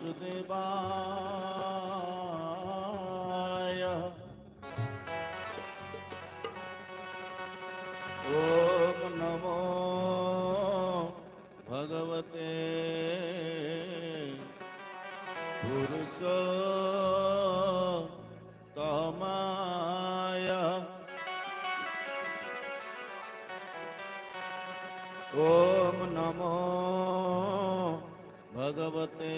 वासुदेवाय ॐ नमो भगवते पुरुषोत्तमाय ॐ नमो भगवते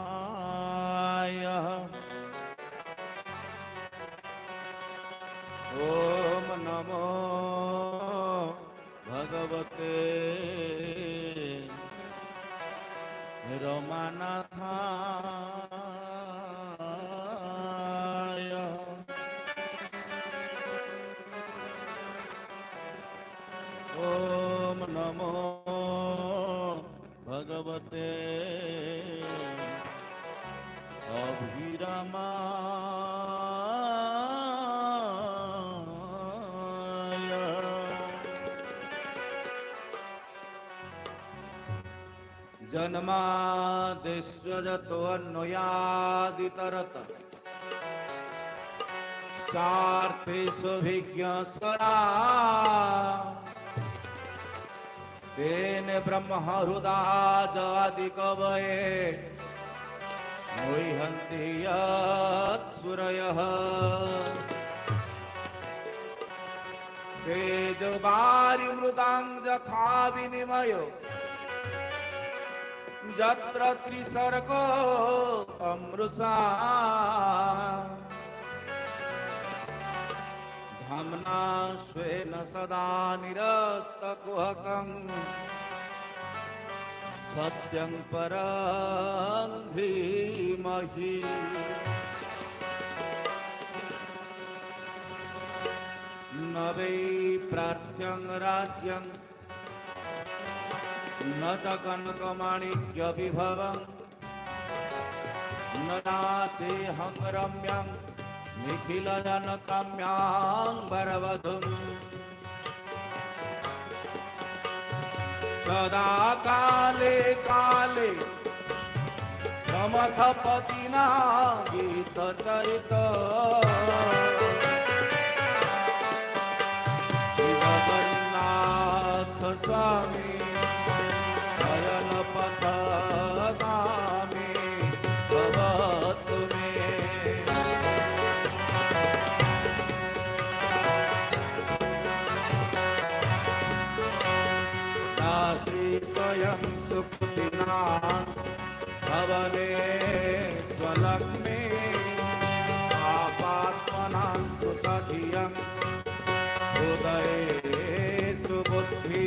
उमाकान्ताय ॐ नमो भगवते रमानाथाय ॐ नमो भगवते अभिरामाय जन्मादिस्य जतोऽन्वयादितरत सार्थेष्वभिज्ञस्वरा तेन ब्रह्महृदाजादिकवये मुह्यन्ति यत्सुरयः तेजोवारिमृतां यथा विनिमयो यत्र त्रिसर्गो अमृषा धाम्ना स्वेन सदा निरस्तकुहकं सत्यं परं धीमहि न वै प्रार्थ्यं राज्यं न च कनकमाणिक्यविभवं न नाचेऽहं रम्यं निखिलजनकाम्याम्बरवधूम् सदा काले काले प्रमथपतिना गीतचरित शिवनाथ स्वामी शयन पथगामी भवतु मे स्वयं सुखदिना भवने स्वलग्ने आपात्मनां कृतधियं हृदये सुबुद्धि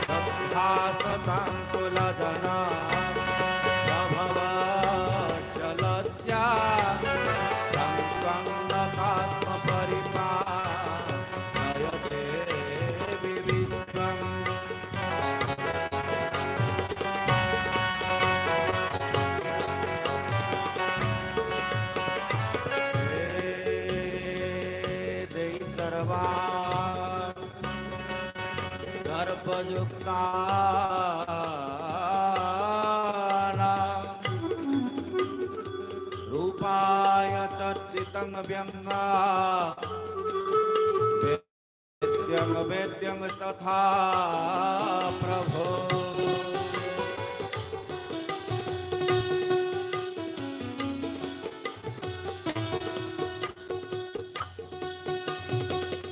तथा सतां कुलजना प्रभवचलज्जा संगङ्गतात्मपरिपालयते विविश्वम् गर्भयुक्तानां रूपाय चर्चितं व्यङ्गा वेद्यं वेद्यं तथा प्रभो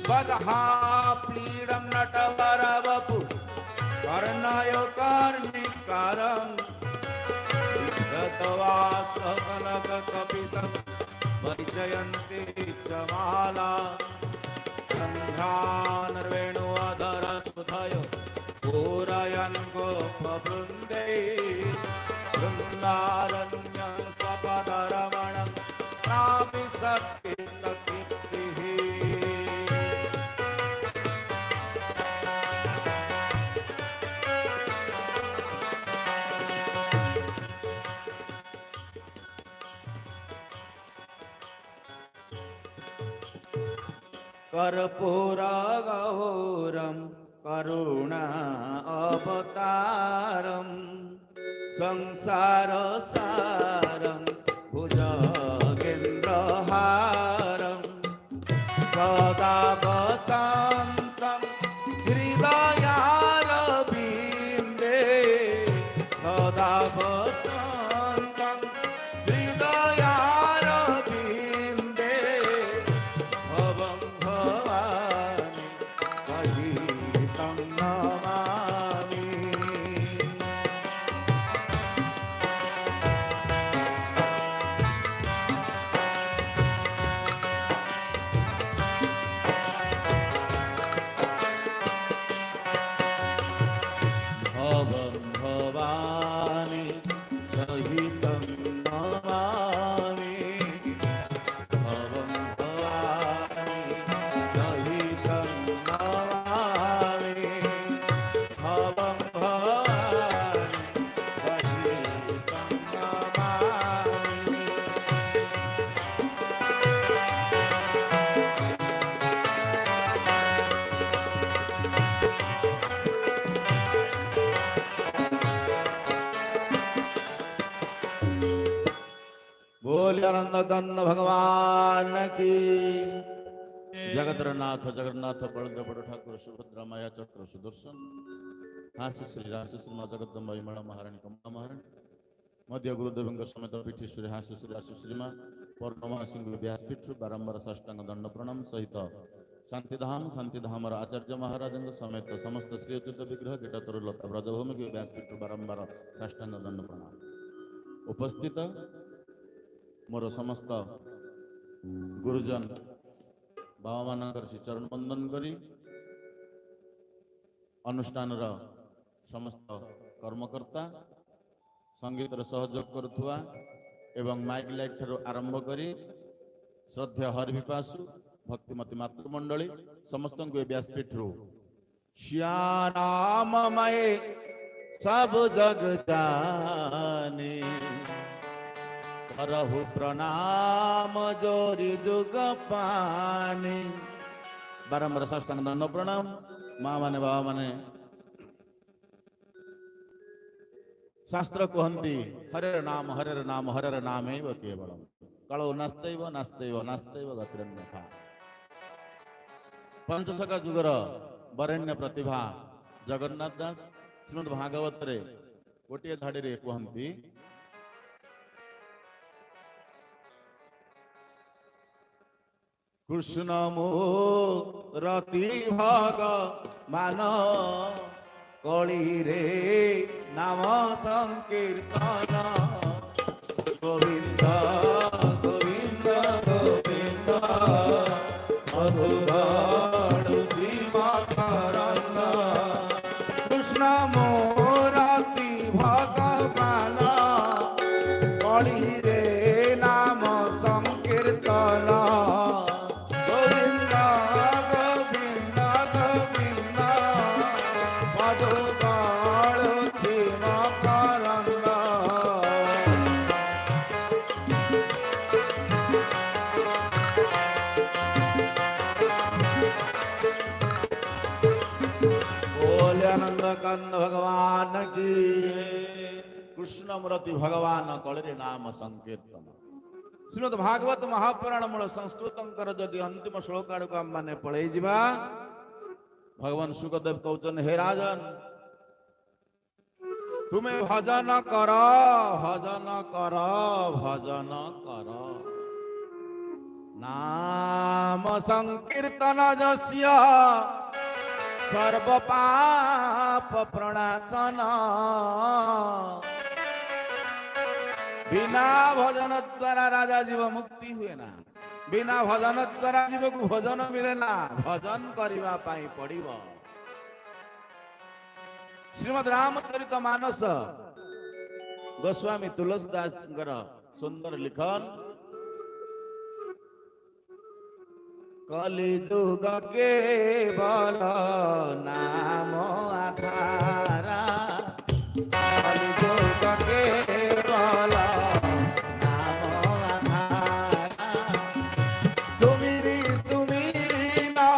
वदहा प्लीडं नटवरवपु कर्णयो कर्णिकारं गत्वा सकलकपितं परिचयन्ति च माला सन्ध्यानर्वेणोऽधरसुधयो पूरयन् गोपवृन्दै वृन्दारण्यं स्वपदरमणं प्रापिसत्कीर्तिः कर्पूरगौरं करुणा अवतारं संसारसारं भुजगेन्द्रहारं सदा वसन्तं हृदयारविन्दे सदा वसन्तं हृदयारविन्दे भवं भवानि सहितं नमामि। भवं भवानि सहितं नमामि। भवं भवानि सहितं नमामि। भवं भवानि सहितं नमामि। बोलिए आनंद कंद भगवान की। जगतनाथ जगन्नाथ बलदेव बड़ ठाकुर सुभद्रा माया चक्र सुदर्शन हास्य श्री राशि श्री माँ जगदम्बा विमला महारानी कमला महारानी मध्य गुरुदेव समेत पीठेश्वरी हास्य श्री राशि श्री माँ पौर्णमा सिंह व्यासपीठ बारंबार साष्टांग दंड प्रणाम सहित शांतिधाम आचार्य महाराज समेत समस्त श्री अच्युत विग्रह कीटतर लता ब्रजभूमि व्यासपीठ बारंबार साष्टांग दंड प्रणाम। उपस्थित मोर समस्त गुरुजन बाबा मानकर श्री चरण बंदन करी अनुष्ठान समस्त कर्मकर्ता संगीत सहयोग करुवा एवं माइक लाइट ठार आरंभ करी श्रद्धेय हरिविपासु भक्तिमती मातृमंडली समस्त व्यासपीठ श्याराममय सब जग जाने करहु प्रणाम जोरी जुग पानी। बारंबार साष्टांग दंड प्रणाम। माँ माने बाबा माने शास्त्र कहती हरेर नाम हरेर नाम केवलम कलो नास्तेव नास्तेव नास्तेव गतिरन्यथा। पंचशखा जुगर वरेण्य प्रतिभा जगन्नाथ दास श्रीमद् भागवत रे गोटे धाड़ी रे कहती कृष्ण मूरति भगवान कली रे नाम संकीर्तन गोविंद गोविंद गोविंद मधुराणुति मकरंद कृष्ण मूरति भगवान कली रे नाम संकीर्तन कंद भगवान की। कृष्ण मूर्ति भगवान कलिरे नाम संकीर्तन श्रीमद् भागवत महापुराण मूल संस्कृत जदि अंतिम श्लोक आड़ को आम मैंने पलि जा भगवान सुखदेव कहते हे राजन तुम्हें भजन कर भजन कर भजन कर नाम संकीर्तन जस्य सर्व पाप प्रणाशन बिना भजन द्वारा राजा जीव मुक्ति हुए ना बिना भजन द्वारा जीव को भोजन मिले ना भजन करने पड़िबो। श्रीमद् रामचरित मानस गोस्वामी तुलसीदास सुंदर लिखन कलिजुग केवल नाम आधारा कलिजुग केवल नाम आधारा सुमिरी सुमिरी ना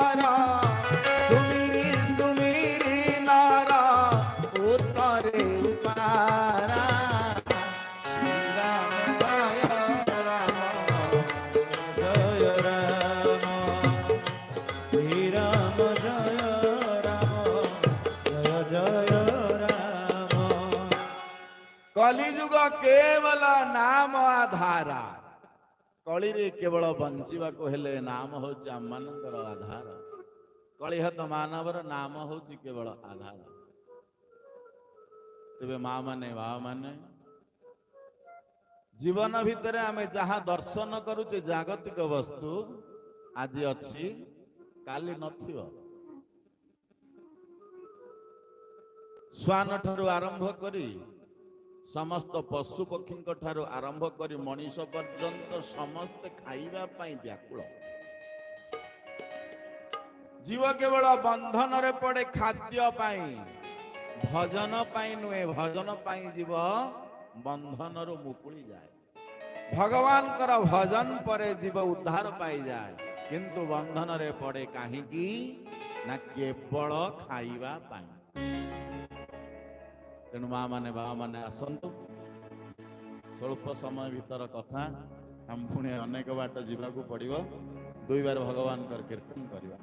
कलिजुग केवल नाम आधार कली रे केवल बंचिबा को हेले नाम होची आम मानकर आधार कलिहत मानवर नाम होची केवल आधार तेबे माँ माने बाबा माने जीवन भितर आमे जहाँ दर्शन करुचे जागतिक वस्तु आज अच्छी काली नथिबो स्वान ठारू आरंभ करी समस्त पशु पक्षी ठारू आरंभ करी मनीष पर्यंत समस्त खाइबा पाई व्याकुल जीव केवल बंधन रे पड़े खाद्य पाई भजन पाई नुहे भजन पाई जीव बंधन रु मुकुली जाए भगवान कर भजन परे जीव उद्धार पाई जाए किंतु बंधन रे पड़े काहींकी ना केवल खाइबा पाई तेणु माँ माने बाबा माने आसंतु स्वल्प समय भीतर कथा हम पुणे अनेक बाट जीवाकू पड़िबो दुई बार भगवान कर कीर्तन करवा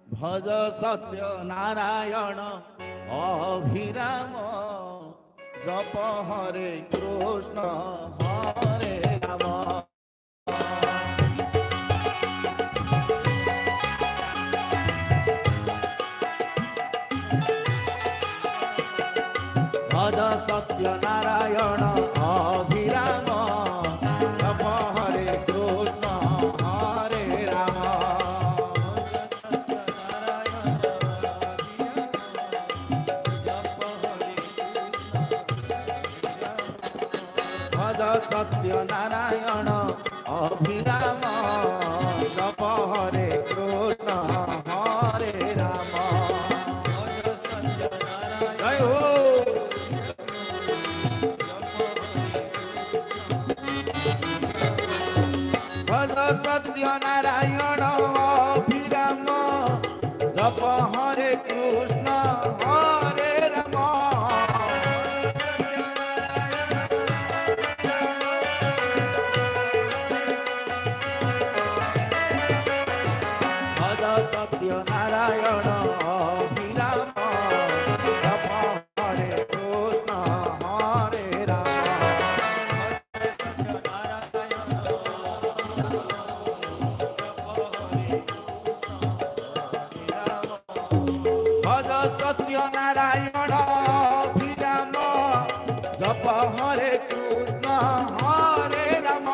भज सत्य नारायण अभिराम जप हरे कृष्ण हरे राम भज सत्य नारायण अभिराम जप हरे कृष्ण हरे राम सत्य नारायण अभिराम जप हरे कृष्ण हरे राम जय हो भज सत्य नारायण अभिराम जप हरे कृष्ण हरे राम सत्य नारायण अभिराम जप हरे कृष्ण हरे राम भज सत्य नारायण अभिराम जप हरे कृष्ण हरे राम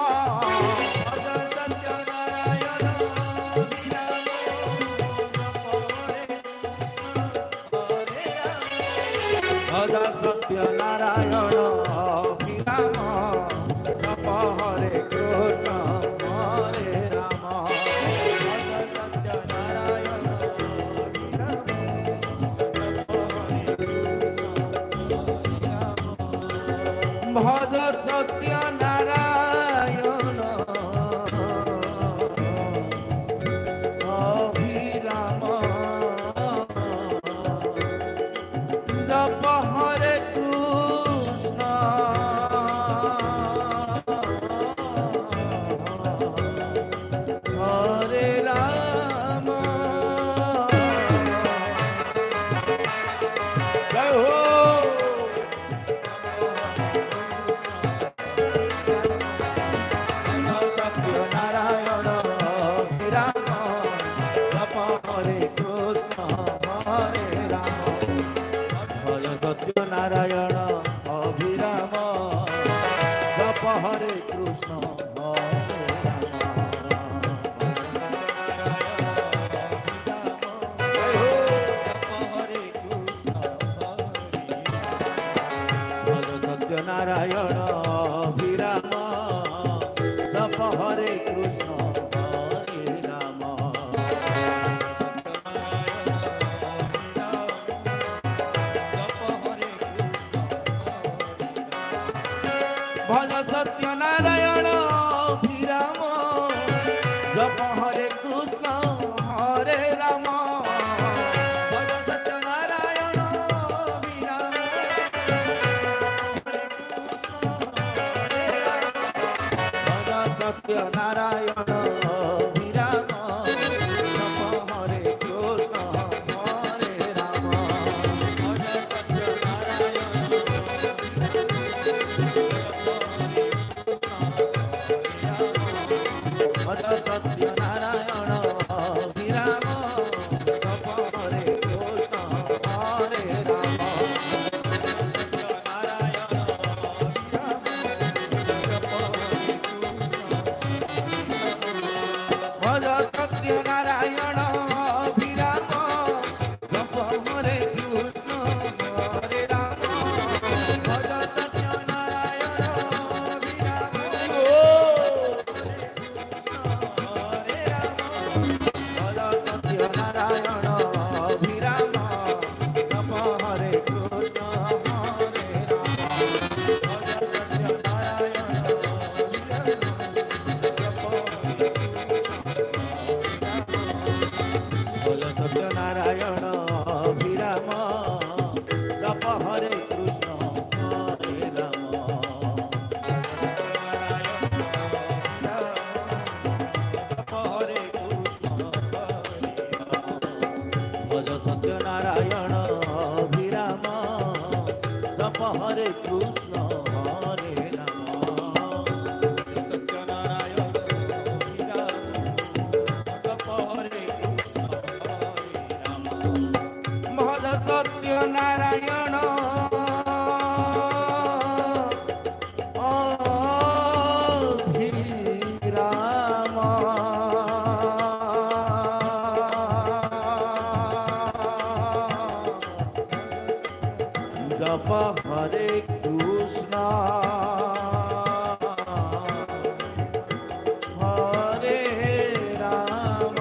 भज सत्य नारायण अभिराम जप हरे कृष्ण हरे राम भज सत्य नारायण अभिराम जप हरे कृष्ण भज सत्य नारायण अभिराम जप हरे कृष्ण हरे राम जय हो सत्य नारायण अभिराम जप हरे कृष्ण हरे राम भज सत्य नारायण अभिराम जप हरे कृष्ण नारायण अभिराम जप हरे कृष्ण हरे राम भज सत्य नारायण अभिराम जप हरे कृष्ण हरे राम भज सत्य नारायण अभिराम सत्य नारायण अभिराम जप हरे कृष्ण हरे राम भज सत्य नारायण भज सत्य नारायण अभिराम जप हरे कृष्ण हरे राम भज सत्य नारायण अभिराम जप हरे कृष्ण हरे राम भज सत्य नारायण अभिराम हरे राम भज सत्य नारायण अभिराम जप हरे कृष्ण हरे राम भज सत्य नारायण भज सत्यनारायण अभिराम जप हरे कृष्ण हरे राम जप हरे कृष्ण हरे राम भज सत्यनारायण अभिराम जप हरे कृष्ण हरे राम सत्यनारायण जप हरे भज सत्य नारायण अभिराम जप हरे कृष्ण हरे राम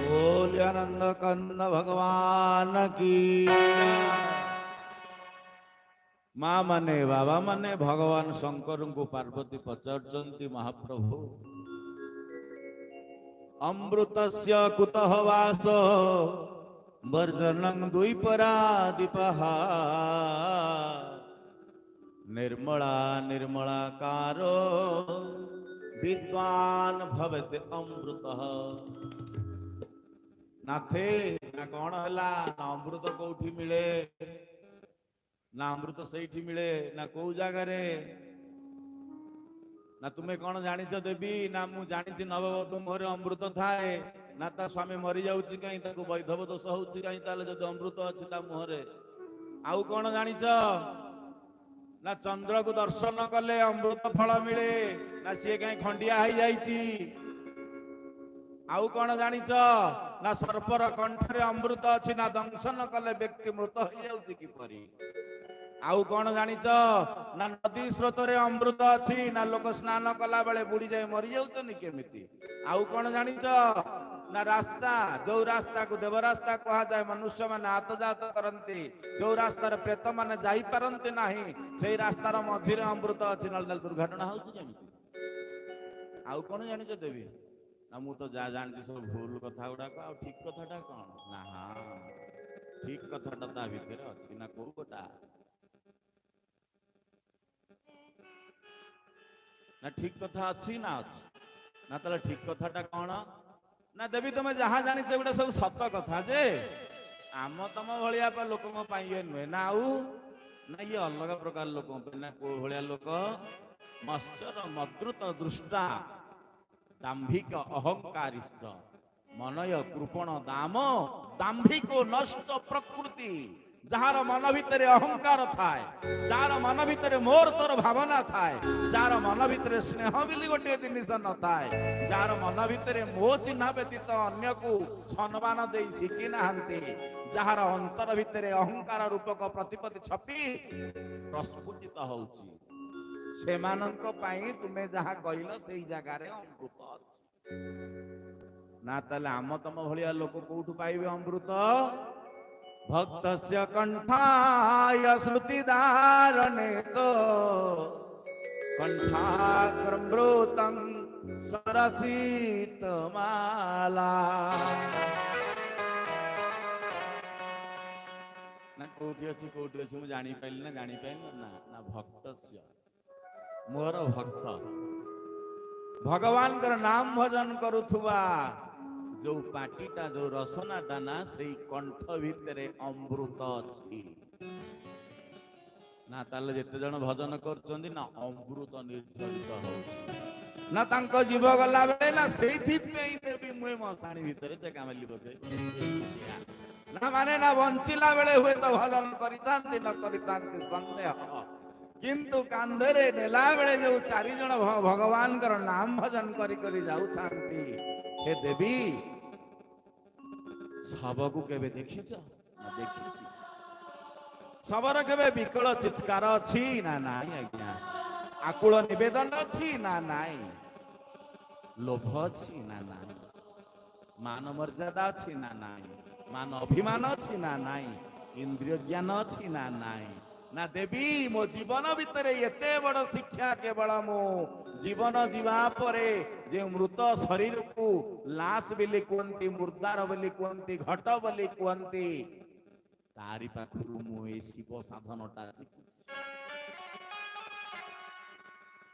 बोल आनंद कन्न भगवान की माँ माने बाबा माने भगवान शंकर को पार्वती पचारुचंती महाप्रभु अमृतस्य कुतः वास वर्जनं द्विपरादीपः निर्मला निर्मलाकारो विद्वान् भवते अमृतः नाथे ना कौन हला ना अमृत कोठी मिले ना अमृत सही मिले ना को जगार ना तुम्हें कौन जानिच देवी ना मु जानी नववधू मोहरे अमृत थाए ना ता स्वामी मरी जाउची कहीं ताको वैधव दोष होउची कहीं ताले जदि अमृत अछि ता मोहरे आउ कौन जानिच ना चंद्र को दर्शन कले अमृत फल मिले ना सी कहीं खंडिया हो जाइची आउ कौन जानिच ना सर्पर कंठरे अमृत अछि ना दंशन कले व्यक्ति मृत हो जाउची किपरि आउ कौन जानिच ना नदी स्रोत रे अमृत अछि ना लोक स्नान कला बेले बुड़ी जाए मरी जाउछनी केमिति आउ कौन जानिच ना रास्ता जो रास्ता को देव रास्ता कहा जाए मनुष्य माने आतजात करंती जो रास्ता रे प्रेत माने जाई परंती नाही सेही रास्ता रे मझिरे अमृत अछि नल दुर्घटना होउची केमिति आउ कौन जानिच देवी ना मु तो जा जानती सब भूल कथा गुडा आ ठीक कथाटा कौन ना हाँ ठीक कथाटा ता भितर अछि ना को गोटा ना ठीक कथा अच्छी ना अच्छी ना ताले ठीक कथाटा कौन ना देवी तुम जहाँ जानी गोटे सब सत कथा जे आम तुम भाया लोक ये नुहे ना आउ ना ये अलग प्रकार लोक ना को भाया लोक मत्सर मद्रुत दृष्टा दाम्भिक अहंकारिश्च मनय कृपण दाम दाम्भिको नष्ट प्रकृति जार मन भितर अहंकार थाए जार मन भितर मोर तोर भावना थाए जार मन भितर स्नेह बोली गोटे जिनिस न थाए जार मन भितर मो चिन्ह व्यतीत अन्य को सम्मान दे शिखी नाहांती जार अंतर भितर अहंकार रूपक प्रतिपत्ति छपी प्रस्फुटित होउची सेमानंक पाई तुमे जहा कहल सेही जगार अमृत अछि ନା ତାହେଲେ ଆମ ତମ ଭଳିଆ ଲୋକ କୋଉଠୁ ପାଇବେ ଅମୃତ? ଭକ୍ତସ୍ୟ କଣ୍ଠାୟ ଶ୍ରୁତିଧାରଣେ ତ କଣ୍ଠାଗ୍ରମୃତଂ ସରସିତ ମାଲା। ନା କୋଉଠି ଅଛି ମୁଁ ଜାଣିପାରିଲି ନା ନା ନା ଭକ୍ତସ୍ୟ ମୋର ଭକ୍ତ ଭଗବାନଙ୍କର ନାମ ଭଜନ କରୁଥିବା ଯୋଉ ପାଟିଟା ଯୋଉ ରସନାଟା ନା ସେଇ କଣ୍ଠ ଭିତରେ ଅମୃତ ଅଛି। ନା ତାହେଲେ ଯେତେ ଜଣ ଭଜନ କରୁଛନ୍ତି ନା ଅମୃତ ନିର୍ଝରିତ ହଉଛି ନା ତାଙ୍କ ଜୀବ ଗଲା ବେଳେ ନା ସେଇଥିପାଇଁ ଦେବି ମୁଇଁ ମଶାଣି ଭିତରେ ଚେକାମେଲି ପକେଇ ନା ମାନେ ନା ବଞ୍ଚିଲା ବେଳେ ହୁଏତ ଭଜନ କରିଥାନ୍ତି ନ କରିଥାନ୍ତି ସନ୍ଦେହ, କିନ୍ତୁ କାନ୍ଧରେ ନେଲା ବେଳେ ଯୋଉ 4 ଜଣ ଭଗବାନଙ୍କର ନାମ ଭଜନ କରି କରି ଯାଉଥାନ୍ତି, ହେ ଦେବୀ ଶବକୁ କେବେ ଦେଖିଛ? ଦେଖିଛି। ଶବର କେବେ ବିକଳ ଚିତ୍କାର ଅଛି? ନା ନାଇଁ ଆଜ୍ଞା। ଆକୁଳ ନିବେଦନ ଅଛି? ନା ନାଇଁ। ଲୋଭ ଅଛି? ନା ନାଇଁ। ମାନ ମର୍ଯ୍ୟାଦା ଅଛି? ନା ନାଇଁ। ମାନ ଅଭିମାନ ଅଛି? ନା ନାଇଁ। ଇନ୍ଦ୍ରିୟ ଜ୍ଞାନ ଅଛି? ନା ନାଇଁ। ନା ଦେବୀ ମୋ ଜୀବନ ଭିତରେ ଏତେ ବଡ଼ ଶିକ୍ଷା କେବଳ ମୁଁ ଜୀବନ ଯିବା ପରେ ଯେ ମୃତ ଶରୀରକୁ ଲାଶ ବୋଲି କୁହନ୍ତି, ମୁର୍ଦାର ବୋଲି କୁହନ୍ତି, ଘଟ ବୋଲି କୁହନ୍ତି, ତାରି ପାଖରୁ ମୁଁ ଏଇ ଶିବ ସାଧନଟା ଶିଖିଛି।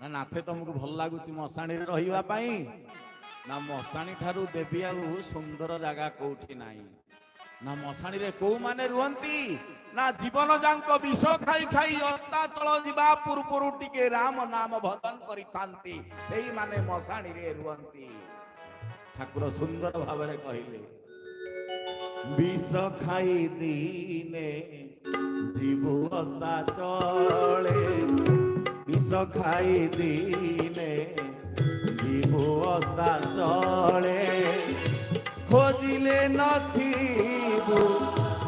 ନା ନାଥେ ତମକୁ ଭଲ ଲାଗୁଛି ମଶାଣିରେ ରହିବା ପାଇଁ? ନା ମଶାଣି ଠାରୁ ଦେବୀ ଆଉ ସୁନ୍ଦର ଜାଗା କୋଉଠି ନାହିଁ। ନା ମଶାଣିରେ କୋଉମାନେ ରୁହନ୍ତି? ନା ଜୀବନ ଯାଙ୍କ ବିଷ ଖାଇ ଖାଇ ଅସ୍ତାଚଳ ଯିବା ପୂର୍ବରୁ ଟିକେ ରାମ ନାମ ଭଜନ କରିଥାନ୍ତି, ସେଇମାନେ ମଶାଣିରେ ରୁହନ୍ତି। ଠାକୁର ସୁନ୍ଦର ଭାବରେ କହିଲେ, ବିଷ ଖାଇ ଦିନେ ଯିବୁ ଅସ୍ତାଚଳେ, ବିଷ ଖାଇ ଦିନେ ଯିବୁ ଅସ୍ତାଚଳେ, ଖୋଜିଲେ ନଥିବୁ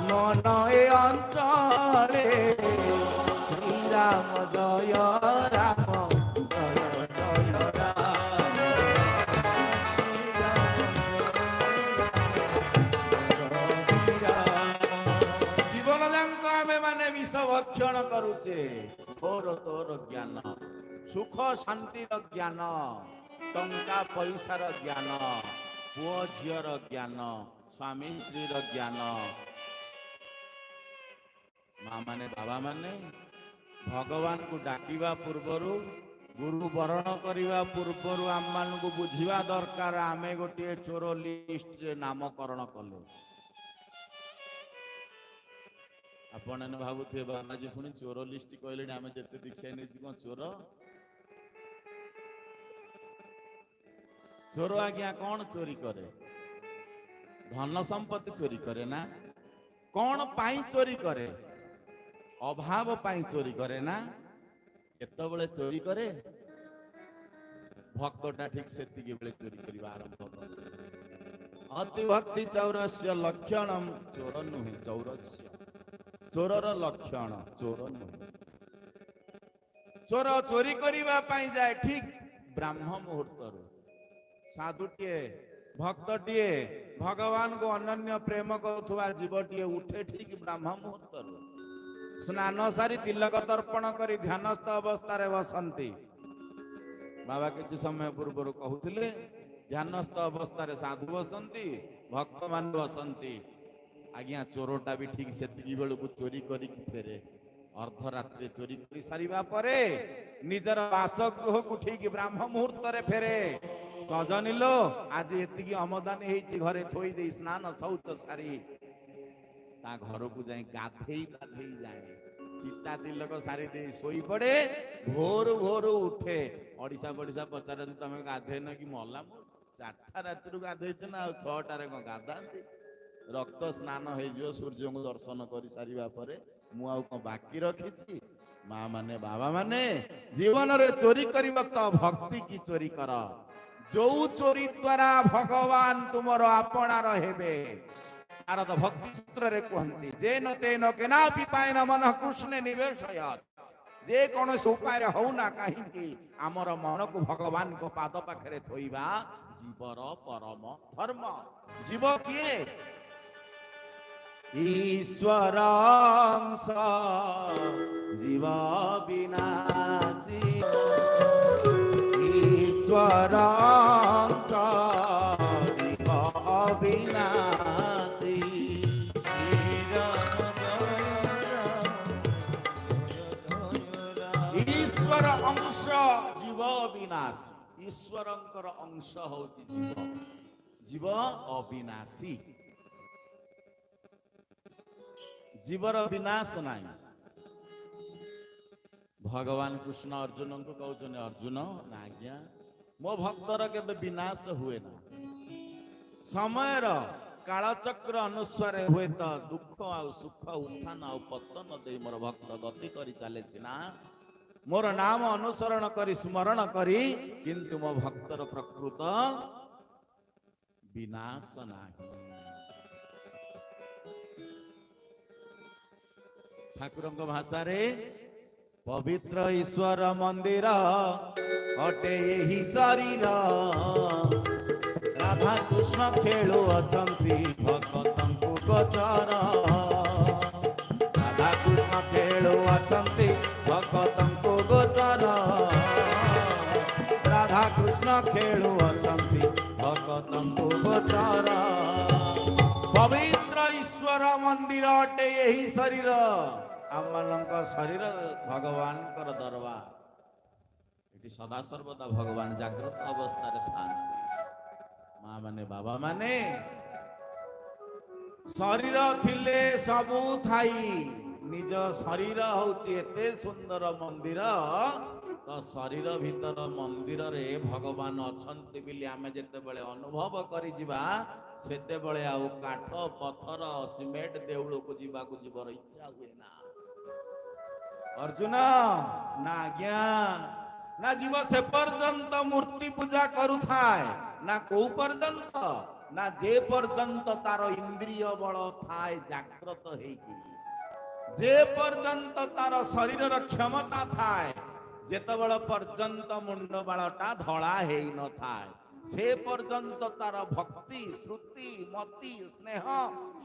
ମନ ଏ ଅଞ୍ଚଳେ, ଶ୍ରୀରାମ ଜୟ ରାମ ଜୟ ଜୟ ରାମ, ଜୀବନ ଯାଙ୍କ ଆମେ ମାନେ ବିଷ ଭକ୍ଷଣ କରୁଛେ। ତୋର ତୋର ଜ୍ଞାନ, ସୁଖ ଶାନ୍ତିର ଜ୍ଞାନ, ଟଙ୍କା ପଇସାର ଜ୍ଞାନ, ପୁଅ ଝିଅର ଜ୍ଞାନ, ସ୍ୱାମୀ ସ୍ତ୍ରୀର ଜ୍ଞାନ। ମା ମାନେ ବାବା ମାନେ ଭଗବାନଙ୍କୁ ଡାକିବା ପୂର୍ବରୁ, ଗୁରୁ ବରଣ କରିବା ପୂର୍ବରୁ ଆମମାନଙ୍କୁ ବୁଝିବା ଦରକାର, ଆମେ ଗୋଟିଏ ଚୋର ଲିଷ୍ଟରେ ନାମକରଣ କଲୁ। ଆପଣ ଭାବୁଥିବେ ବାବାଜୀ ପୁଣି ଚୋର ଲିଷ୍ଟ କହିଲେଣି, ଆମେ ଯେତେ ଦୀକ୍ଷା ନେଇଛୁ କଣ ଚୋର? ଚୋର ଆଜ୍ଞା କଣ ଚୋରି କରେ? ଧନ ସମ୍ପତ୍ତି ଚୋରି କରେ ନା? କଣ ପାଇଁ ଚୋରି କରେ? ଅଭାବ ପାଇଁ ଚୋରି କରେ ନା? କେତେବେଳେ ଚୋରି କରେ? ଭକ୍ତଟା ଠିକ ସେତିକି ବେଳେ ଚୋରି କରିବା ଆରମ୍ଭ କରେ। ଅତି ଭକ୍ତି ଚୌରସ୍ୟ ଲକ୍ଷଣମ, ଚୋର ନୁହେଁ ଚୌରସ୍ୟ, ଚୋରର ଲକ୍ଷଣ ଚୋର ନୁହେଁ। ଚୋର ଚୋରି କରିବା ପାଇଁ ଯାଏ ଠିକ ବ୍ରାହ୍ମ ମୁହୂର୍ତ୍ତରୁ। ସାଧୁଟିଏ ଭକ୍ତଟିଏ ଭଗବାନଙ୍କୁ ଅନନ୍ୟ ପ୍ରେମ କରୁଥିବା ଜୀବଟିଏ ଉଠେ ଠିକ ବ୍ରାହ୍ମ ମୁହୂର୍ତ୍ତରୁ। ସ୍ନାନ ସାରି ତିଲକ ତର୍ପଣ କରି ଧ୍ୟାନସ୍ଥ ଅବସ୍ଥାରେ ବସନ୍ତି। ବାବା କିଛି ସମୟ ପୂର୍ବରୁ କହୁଥିଲେ, ଧ୍ୟାନସ୍ଥ ଅବସ୍ଥାରେ ସାଧୁ ବସନ୍ତି, ଭକ୍ତମାନେ ବସନ୍ତି। ଆଜ୍ଞା ଚୋରଟା ବି ଠିକ ସେତିକି ବେଳକୁ ଚୋରି କରିକି ଫେରେ। ଅର୍ଦ୍ଧରାତ୍ରି ଚୋରି କରି ସାରିବା ପରେ ନିଜର ବାସଗୃହକୁ ଠିକ ବ୍ରାହ୍ମ ମୁହୂର୍ତ୍ତରେ ଫେରେ। ସଜନିଲୋ ଆଜି ଏତିକି ଆମଦାନୀ ହେଇଛି, ଘରେ ଥୋଇ ଦେଇ ସ୍ନାନ ଶୌଚ ସାରି ତା ଘରକୁ ଯାଇ ଗାଧେଇ ଯାଏ। ଚିତା ତିଲକ ସାରି ଦେଇ ଶୋଇ ପଡେ। ଭୋରୁ ଭୋରୁ ଉଠେ। ଓଡିଶା ପଡିଶା ପଚାରନ୍ତି, ତମେ ଗାଧେଇନ କି? ମଲା ମୁଁ 4ଟା ରାତିରୁ ଗାଧେଇଛ ନା, ଆଉ 6ଟାରେ କଣ ଗାଧାନ୍ତି? ରକ୍ତ ସ୍ନାନ ହେଇଯିବ ସୂର୍ଯ୍ୟଙ୍କୁ ଦର୍ଶନ କରି ସାରିବା ପରେ। ମୁଁ ଆଉ କଣ ବାକି ରଖିଛି? ମା ମାନେ ବାବା ମାନେ ଜୀବନରେ ଚୋରି କରିବ ତ ଭକ୍ତି କି ଚୋରି କର। ଯୋଉ ଚୋରି ଦ୍ୱାରା ଭଗବାନ ତୁମର ଆପଣାର ହେବେ। ନାରଦ ଭକ୍ତି ସୂତ୍ରରେ କୁହନ୍ତି, ଯେନ ତେନ କେନାପି ପାଏନ ମନଃ କୃଷ୍ଣେ ନିବେଶୟତ୍, जे कौन उपाय होना कहीं आमर मन को भगवान को पाद पाखे थोइबा जीवर परम धर्म। जीव किए ईश्वर अंश जीव विनाशी ईश्वर अंश जीव विनाशी ईश्वर अंश जीव विनाशी ईश्वरंकर अंश होची जीव जीव अविनाशी जीवर विनाश नहीं। भगवान कृष्ण अर्जुन को कहते अर्जुन ना आज्ञा मो भक्तर के विनाश हुए ना समय कालचक्र अनुसार हुए तो दुख आ सुख उत्थान आ पतन दे मोर भक्त गति करी चले सीना मोर नाम अनुसरण करी स्मरण करी किंतु मो भक्तर प्रकृत विनाश नहीं। ठाकुर भाषा रे पवित्र ईश्वर मंदिर अटे यही शरीर राधा कृष्ण खेलु अछंती भक्तंकु गोचर राधा कृष्ण खेलु अछंती भक्तंकु गोचर राधा कृष्ण खेलु अछंती भक्तंकु गोचर पवित्र ईश्वर मंदिर अटे यही शरीर आमମାନଙ୍କ शरीर भगवान कर दरबार एटी सदा सर्वदा भगवान जागृत अवस्था रे थांती मां माने बाबा माने शरीर थिले सबु थाई निज शरीर होची एते सुंदर मंदिर तो शरीर भीतर मंदिर रे भगवान अछंती बिली आमे जेते बेले अनुभव करि जिबा सेते बेले आउ काठ पत्थर सिमेंट देउळ को जिबा को जीवर इच्छा हुए ना। अर्जुन ना आज्ञा ना जीव से पर्यंत मूर्ति पूजा करू थाए ना को पर्यंत ना जे पर्यंत तार इंद्रिय बल थाए जागृत हेकी जे पर्यंत तार शरीर क्षमता थाए जेतबेले पर्यंत मुंड बालटा धड़ा हेई न थाए से पर्यंत तार भक्ति श्रुति मति स्नेह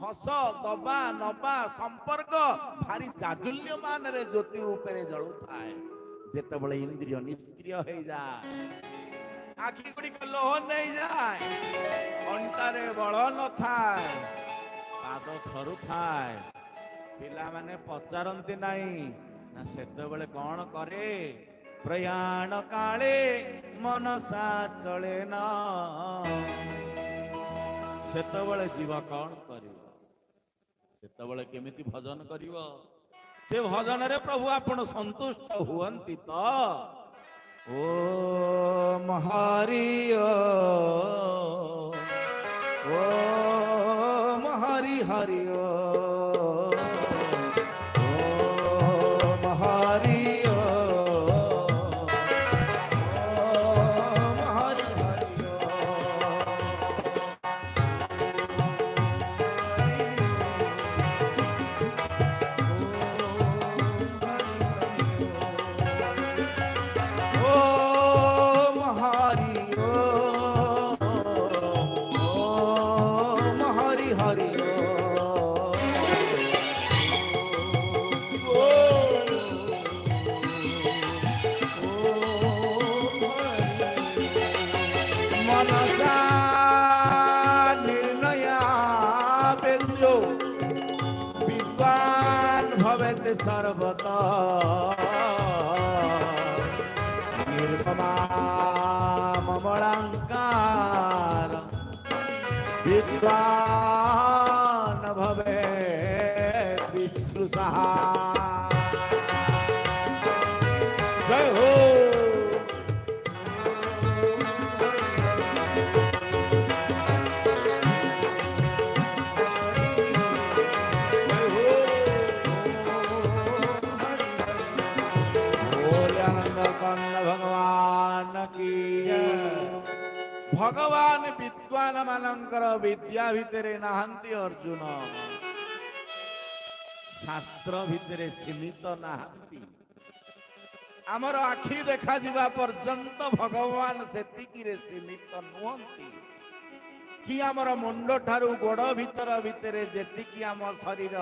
हस दबा नबा संपर्क भारी जाजुल्यमान रे ज्योति रूपे जलु थाए जेतबेले इंद्रिय निष्क्रिय हो जाए आखि गुड़िक लोह नहीं जाए अंटारे बल न थाए पाद थरु थाए पिला माने पचारंती नहीं ना सेतबेले कौन करे प्रयाण काले मनसा चले ना सेतबेले जीव कौन करिवो सेतबेले केमिति भजन करिवो से भजन रे प्रभु आपण संतुष्ट हुअंती तो ओम हरि ओम हरि हरि ओम हरि सर्वता निर्ममा ममलांकार विद्वान भवे विश्रुषः जय हो भगवान विद्वान मानकर विद्या भितरे नहांती अर्जुन शास्त्र भितरे सीमित नहांती ଆମର ଆଖି ଦେଖାଯିବା ପର୍ଯ୍ୟନ୍ତ ଭଗବାନ ସେତିକିରେ ସୀମିତ ନୁହନ୍ତି। କି ଆମର ମୁଣ୍ଡ ଠାରୁ ଗୋଡ଼ ଭିତରେ ଯେତିକି ଆମ ଶରୀର,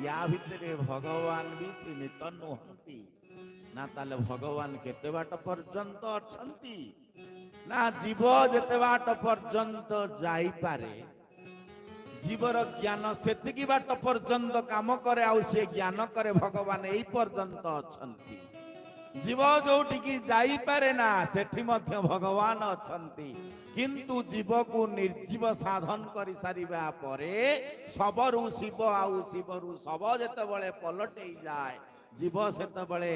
ୟା ଭିତରେ ଭଗବାନ ବି ସୀମିତ ନୁହନ୍ତି। ନା ତାହେଲେ ଭଗବାନ କେତେ ବାଟ ପର୍ଯ୍ୟନ୍ତ ଅଛନ୍ତି? ନା ଜୀବ ଯେତେ ବାଟ ପର୍ଯ୍ୟନ୍ତ ଯାଇପାରେ, ଜୀବର ଜ୍ଞାନ ସେତିକି ବାଟ ପର୍ଯ୍ୟନ୍ତ କାମ କରେ, ଆଉ ସେ ଜ୍ଞାନ କରେ ଭଗବାନ ଏଇ ପର୍ଯ୍ୟନ୍ତ ଅଛନ୍ତି। ଜୀବ ଯୋଉଠିକି ଯାଇପାରେ ନା, ସେଠି ମଧ୍ୟ ଭଗବାନ ଅଛନ୍ତି। କିନ୍ତୁ ଜୀବକୁ ନିର୍ଜୀବ ସାଧନ କରି ସାରିବା ପରେ ଶବରୁ ଶିବ ଆଉ ଶିବରୁ ଶବ ଯେତେବେଳେ ପଲଟେଇ ଯାଏ, ଜୀବ ସେତେବେଳେ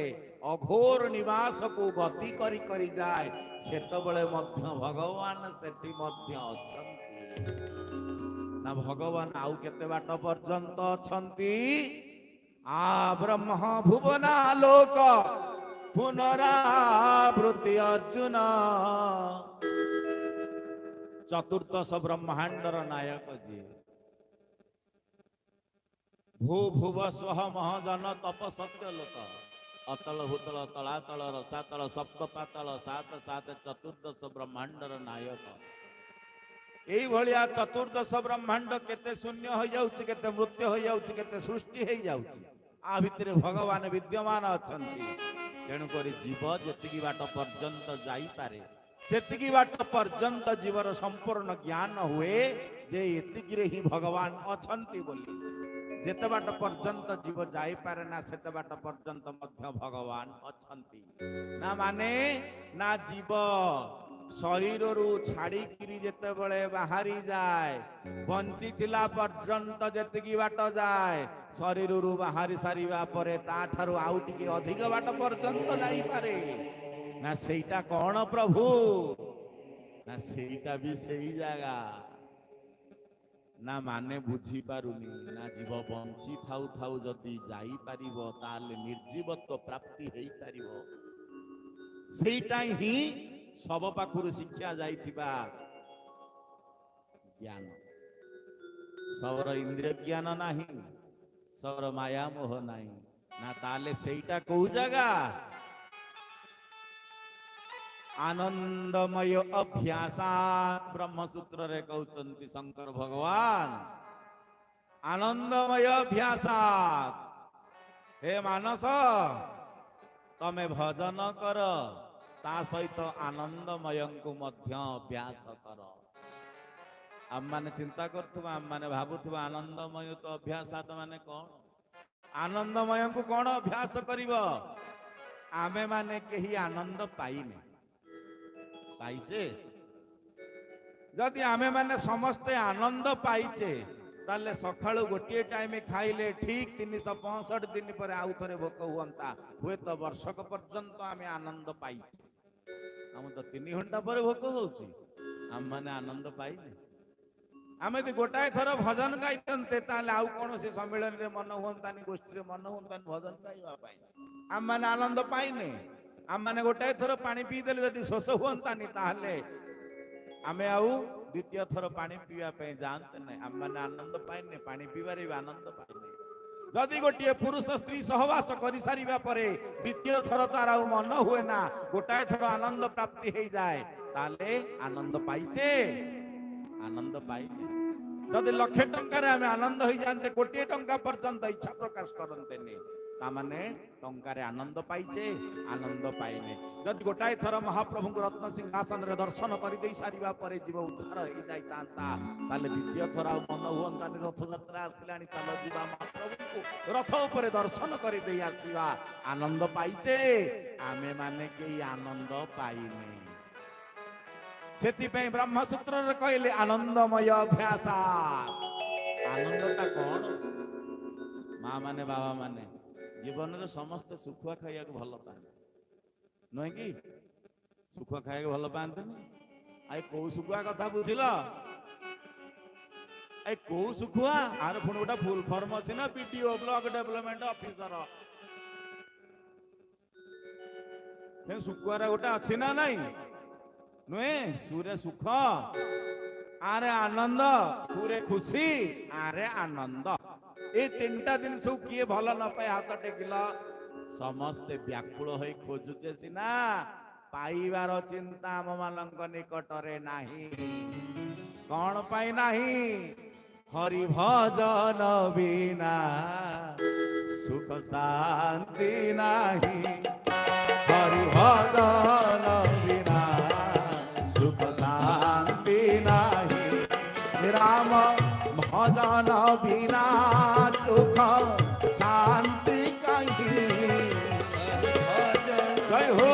ଅଘୋର ନିବାସକୁ ଗତି କରି କରି ଯାଏ, ସେତେବେଳେ ମଧ୍ୟ ଭଗବାନ ସେଠି ମଧ୍ୟ ଅଛନ୍ତି। ନା ଭଗବାନ ଆଉ କେତେ ବାଟ ପର୍ଯ୍ୟନ୍ତ ଅଛନ୍ତି? ଆ ବ୍ରହ୍ମ ଭୁବନା ଲୋକ ପୁନରାବୃତ୍ତି ଅର୍ଜୁନ। ଚତୁର୍ଦ୍ଦଶ ବ୍ରହ୍ମାଣ୍ଡର ନାୟକ ଯିଏ, ଭୂ ଭୁବ ସ୍ୱଃ ମହାଜନ ତପ ସତ୍ୟ ଲୋକ, ଅତଳ ଭୂତଳ ତଳାତଳ ରସାତଳ ସପ୍ତ ପାତଳ ସାତ ସାତ ଚତୁର୍ଦ୍ଦଶ ବ୍ରହ୍ମାଣ୍ଡର ନାୟକ। ଏଇଭଳିଆ ଚତୁର୍ଦ୍ଦଶ ବ୍ରହ୍ମାଣ୍ଡ କେତେ ଶୂନ୍ୟ ହୋଇଯାଉଛି, କେତେ ମୃତ୍ୟୁ ହୋଇଯାଉଛି, କେତେ ସୃଷ୍ଟି ହେଇଯାଉଛି, ଆ ଭିତରେ ଭଗବାନ ବିଦ୍ୟମାନ ଅଛନ୍ତି। ତେଣୁକରି ଜୀବ ଯେତିକି ବାଟ ପର୍ଯ୍ୟନ୍ତ ଯାଇପାରେ, ସେତିକି ବାଟ ପର୍ଯ୍ୟନ୍ତ ଜୀବର ସମ୍ପୂର୍ଣ୍ଣ ଜ୍ଞାନ ହୁଏ ଯେ ଏତିକିରେ ହିଁ ଭଗବାନ ଅଛନ୍ତି ବୋଲି। ଯେତେ ବାଟ ପର୍ଯ୍ୟନ୍ତ ଜୀବ ଯାଇପାରେ ନା, ସେତେ ବାଟ ପର୍ଯ୍ୟନ୍ତ ମଧ୍ୟ ଭଗବାନ ଅଛନ୍ତି। ନା ମାନେ ନା ଜୀବ ଶରୀରରୁ ଛାଡ଼ିକିରି ଯେତେବେଳେ ବାହାରି ଯାଏ, ବଞ୍ଚିଥିଲା ପର୍ଯ୍ୟନ୍ତ ଯେତିକି ବାଟ ଯାଏ, ଶରୀରରୁ ବାହାରି ସାରିବା ପରେ ତାଠାରୁ ଆଉ ଟିକେ ଅଧିକ ବାଟ ପର୍ଯ୍ୟନ୍ତ ଯାଇପାରେ। ନା ସେଇଟା କଣ ପ୍ରଭୁ? ନା ସେଇଟା ବି ସେଇ ଜାଗା। ନା ମାନେ ବୁଝିପାରୁନି। ନା ଜୀବ ବଞ୍ଚି ଥାଉ ଥାଉ ଯଦି ଯାଇପାରିବ, ତାହେଲେ ନିର୍ଜୀବତ୍ୱ ପ୍ରାପ୍ତି ହେଇପାରିବ। ସେଇଟା ହିଁ ଶବ ପାଖରୁ ଶିକ୍ଷା ଯାଇଥିବା ଜ୍ଞାନ। ଶବର ଇନ୍ଦ୍ରିୟ ଜ୍ଞାନ ନାହିଁ, ଶବର ମାୟା ମୋହ ନାହିଁ। ନା ତାହେଲେ ସେଇଟା କୋଉ ଜାଗା? ଆନନ୍ଦମୟ ଅଭ୍ୟାସ। ବ୍ରହ୍ମସୂତ୍ରରେ କହୁଛନ୍ତି ଶଙ୍କର ଭଗବାନ, ଆନନ୍ଦମୟ ଅଭ୍ୟାସ। ହେ ମାନସ, ତମେ ଭଜନ କର, ତା ସହିତ ଆନନ୍ଦମୟଙ୍କୁ ମଧ୍ୟ ଅଭ୍ୟାସ କର। ଆମମାନେ ଚିନ୍ତା କରୁଥିବା, ଆମମାନେ ଭାବୁଥିବା ଆନନ୍ଦମୟ ତ ଅଭ୍ୟାସ ମାନେ କଣ? ଆନନ୍ଦମୟଙ୍କୁ କଣ ଅଭ୍ୟାସ କରିବ? ଆମେ ମାନେ କେହି ଆନନ୍ଦ ପାଇନେ। ପାଇଛେ? ଯଦି ଆମେ ମାନେ ସମସ୍ତେ ଆନନ୍ଦ ପାଇଛେ, ତାହେଲେ ସକାଳୁ ଗୋଟିଏ ଟାଇମ ଖାଇଲେ ଠିକ 365 ଦିନ ପରେ ଆଉ ଥରେ ଭୋକ ହୁଅନ୍ତା। ହୁଏତ ବର୍ଷକ ପର୍ଯ୍ୟନ୍ତ ଆମେ ଆନନ୍ଦ ପାଇଛେ। ଆମ ତ 3 ଘଣ୍ଟା ପରେ ଭୋକ ହଉଛି। ଆମମାନେ ଆନନ୍ଦ ପାଇନେ। ଆମେ ଯଦି ଗୋଟାଏ ଥର ଭଜନ ଗାଇଥାନ୍ତେ, ତାହେଲେ ଆଉ କୌଣସି ସମ୍ମିଳନୀରେ ମନ ହୁଅନ୍ତାନି, ଗୋଷ୍ଠୀରେ ମନ ହୁଅନ୍ତାନି ଭଜନ ଗାଇବା ପାଇଁ। ଆମମାନେ ଆନନ୍ଦ ପାଇନେ। ଆମମାନେ ଗୋଟାଏ ଥର ପାଣି ପିଇଦେଲେ ଯଦି ଶୋଷ ହୁଅନ୍ତାନି, ତାହେଲେ ଆମେ ଆଉ ଦ୍ୱିତୀୟ ଥର ପାଣି ପିଇବା ପାଇଁ ଯାଆନ୍ତେ ନାହିଁ। ଆମମାନେ ଆନନ୍ଦ ପାଇନେ, ପାଣି ପିଇବାରେ ବି ଆନନ୍ଦ ପାଇନେ। ଯଦି ଗୋଟିଏ ପୁରୁଷ ସ୍ତ୍ରୀ ସହବାସ କରିସାରିବା ପରେ ଦ୍ୱିତୀୟ ଥର ତାର ଆଉ ମନ ହୁଏ ନା, ଗୋଟାଏ ଥର ଆନନ୍ଦ ପ୍ରାପ୍ତି ହେଇଯାଏ, ତାହେଲେ ଆନନ୍ଦ ପାଇଛେ? ଆନନ୍ଦ ପାଇନେ। ଯଦି 1,00,000 ଟଙ୍କାରେ ଆମେ ଆନନ୍ଦ ହେଇଯାଆନ୍ତେ, 1,00,000 ଟଙ୍କା ପର୍ଯ୍ୟନ୍ତ ଇଚ୍ଛା ପ୍ରକାଶ କରନ୍ତେନି, ତାମାନେ ଟଙ୍କାରେ ଆନନ୍ଦ ପାଇଛେ? ଆନନ୍ଦ ପାଇନେ। ଯଦି ଗୋଟାଏ ଥର ମହାପ୍ରଭୁଙ୍କୁ ରତ୍ନ ସିଂହାସନରେ ଦର୍ଶନ କରିଦେଇ ସାରିବା ପରେ ଜୀବ ଉଦ୍ଧାର ହେଇଯାଇଥାନ୍ତା, ତାହେଲେ ଦ୍ୱିତୀୟ ଥର ଆଉ ମନ ହୁଅନ୍ତାନି, ରଥଯାତ୍ରା ଆସିଲାଣି, ଚାଲ ଯିବା ମହାପ୍ରଭୁଙ୍କୁ ରଥ ଉପରେ ଦର୍ଶନ କରିଦେଇ ଆସିବା। ଆନନ୍ଦ ପାଇଛେ? ଆମେ ମାନେ କେହି ଆନନ୍ଦ ପାଇନେ। ସେଥିପାଇଁ ବ୍ରହ୍ମସୂତ୍ରରେ କହିଲେ ଆନନ୍ଦମୟ ଅଭ୍ୟାସ। ଆନନ୍ଦଟା କଣ? ମା ମାନେ, ବାବା ମାନେ ଜୀବନରେ ସମସ୍ତେ ଶୁଖୁଆ ଖାଇବାକୁ ଭଲ ପାଆନ୍ତି, ନୁହେଁ କି? ଶୁଖୁଆ ଖାଇବାକୁ ଭଲ ପାଆନ୍ତିନି? ଆଇ କୋଉ ଶୁଖୁଆ କଥା ବୁଝିଲ? ଏ କୋଉ ଶୁଖୁଆ? ଆର ପୁଣି ଗୋଟେ ଫୁଲ ଫର୍ମ ଅଛି ନା, ବିଡିଓ ବ୍ଲକ ଡେଭଲପମେଣ୍ଟ ଅଫିସର। ଶୁଖୁଆର ଗୋଟେ ଅଛି ନା ନାଇଁ? ନୁହେଁ? ସୁରେ ସୁଖ, ଆରେ ଆନନ୍ଦ, ପୁରେ ଖୁସି, ଆରେ ଆନନ୍ଦ। ଏଇ 3ଟା ଜିନିଷକୁ କିଏ ଭଲ ନ ପାଏ ହାତ ଟେକିଲ? ସମସ୍ତେ ବ୍ୟାକୁଳ ହୋଇ ଖୋଜୁଛେ ସିନା ପାଇବାର ଚିନ୍ତା ଆମ ମାନଙ୍କ ନିକଟରେ ନାହିଁ। କଣ ପାଇଁ ନାହିଁ? ହରି ଭଜନ ବିନା ସୁଖ ଶାନ୍ତି ନାହିଁ। ହରି ଭଜନ ବିନା ସୁଖ ଶାନ୍ତି ନାହିଁ। ରାମ ଭଜନ ବିନା ସୁଖ ଶାନ୍ତି କାହିଁ। ଜୟ ହୋ।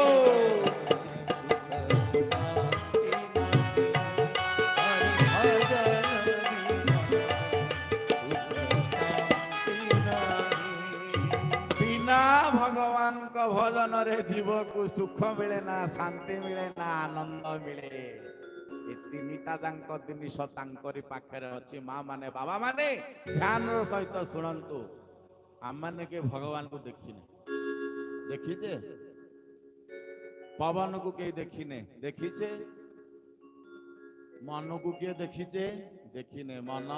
ଭଗବାନଙ୍କ ଭଜନରେ ଜୀବକୁ ସୁଖ ମିଳେ ନା, ଶାନ୍ତି ମିଳେ ନା, ଆନନ୍ଦ ମିଳେ। ଏ ତିନିଟା ଯାଙ୍କ ଜିନିଷ ତାଙ୍କରି ପାଖରେ ଅଛି। ମା ମାନେ, ବାବା ମାନେ ଧ୍ୟାନର ସହିତ ଶୁଣନ୍ତୁ। ଆମମାନେ କିଏ ଭଗବାନଙ୍କୁ ଦେଖିନେ? ଦେଖିଛେ? ପବନକୁ କେହି ଦେଖିନେ? ଦେଖିଛେ? ମନକୁ କିଏ ଦେଖିଛେ? ଦେଖିନେ। ମନ,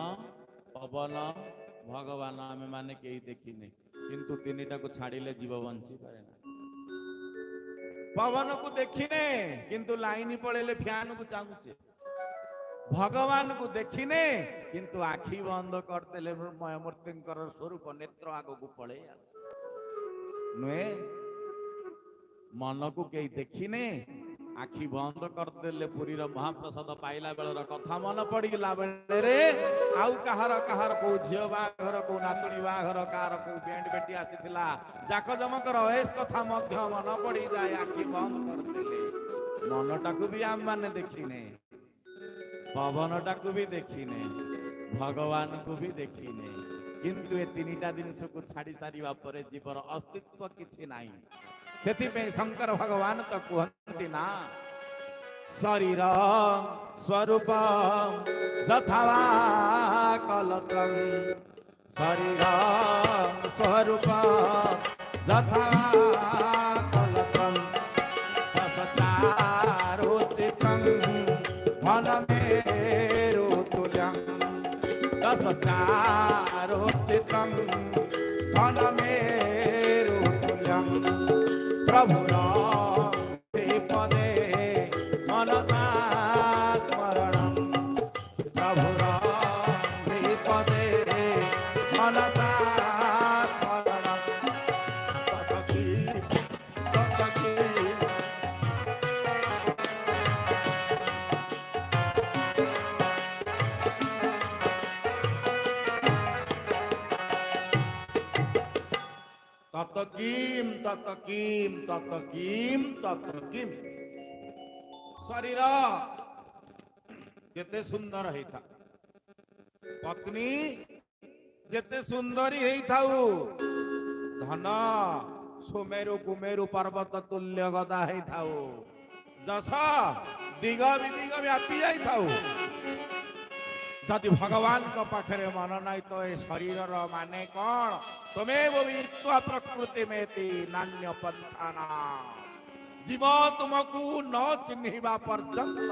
ପବନ, ଭଗବାନ ଆମେ ମାନେ କେହି ଦେଖିନେ। କିନ୍ତୁ ତିନିଟାକୁ ଛାଡ଼ିଲେ ଜୀବ ବଞ୍ଚି ପାରେ ନା। ପବନକୁ ଦେଖିନେ କିନ୍ତୁ ଲାଇନ ପଳେଇଲେ ଫ୍ୟାନକୁ ଚାହୁଁଛେ। ଭଗବାନକୁ ଦେଖିନେ କିନ୍ତୁ ଆଖି ବନ୍ଦ କରିଦେଲେ ମୂର୍ତ୍ତିଙ୍କର ସ୍ୱରୂପ ନେତ୍ର ଆଗକୁ ପଳେଇ ଆସେ। ନୁହେଁ? ମନକୁ କେହି ଦେଖିନେ, ଆଖି ବନ୍ଦ କରିଦେଲେ ପୁରୀର ମହାପ୍ରସାଦ ପାଇଲା ବେଳର କଥା ମନେ ପଡିଗଲା ବେଳରେ ଆଉ କାହାର କୋଉ ଝିଅ ବାହାଘର, କୋଉ ନାତୁଣୀ ବାହାଘର, କାହାର କୋଉ ବେଣ୍ଡ ବେଟି ଆସିଥିଲା, ଜାକ ଜମକର ଏସ୍ କଥା ମଧ୍ୟ ମନେ ପଡିଯାଏ ଆଖି ବନ୍ଦ କରିଦେଲେ। ମନଟାକୁ ବି ଆମମାନେ ଦେଖିନେ, ପବନଟାକୁ ବି ଦେଖିନେ, ଭଗବାନକୁ ବି ଦେଖିନେ। କିନ୍ତୁ ଏ ତିନିଟା ଜିନିଷକୁ ଛାଡି ସାରିବା ପରେ ଜୀବର ଅସ୍ତିତ୍ୱ କିଛି ନାହିଁ। ସେଥିପାଇଁ ଶଙ୍କର ଭଗବାନ ତ କୁହନ୍ତି ନା, ଶରୀର ସ୍ୱରୂପ ଯଥାବା କଲତ୍ରଂ। ଶରୀର ସ୍ୱରୂପ ଯଥାବା କଲତ୍ରଂ। ସହସ୍ରାରୋଚିତଂ ঘনমেরু তুল্যং। সহস্রারোচিতং ঘনমেরু তুল্যং। প্রভুর শ্রীপদে মনসা স্মরণং। প্রভুর শ্রীপদে মনসা স্মরণং। ততকি ততকি ততকিম ততকিম ততকিম ততকিম। শরীর যেতে সুন্দর হইতা, পত্নী যেতে সুন্দরী হইথাউ, ধন সুমেরু কুমেরু পর্বত তুল্য গদা হইথাউ, যশ দিগ বিদিগ ব্যাপি যাইথাউ, যদি ভগবান পাখে মন নাই তো এ শরীরর মানে কণ? তমেব বিদিত্বা প্রকৃতি মেতি নান্য পন্থানা। জীব তুমকু ন চিহ্নিবা পর্যন্ত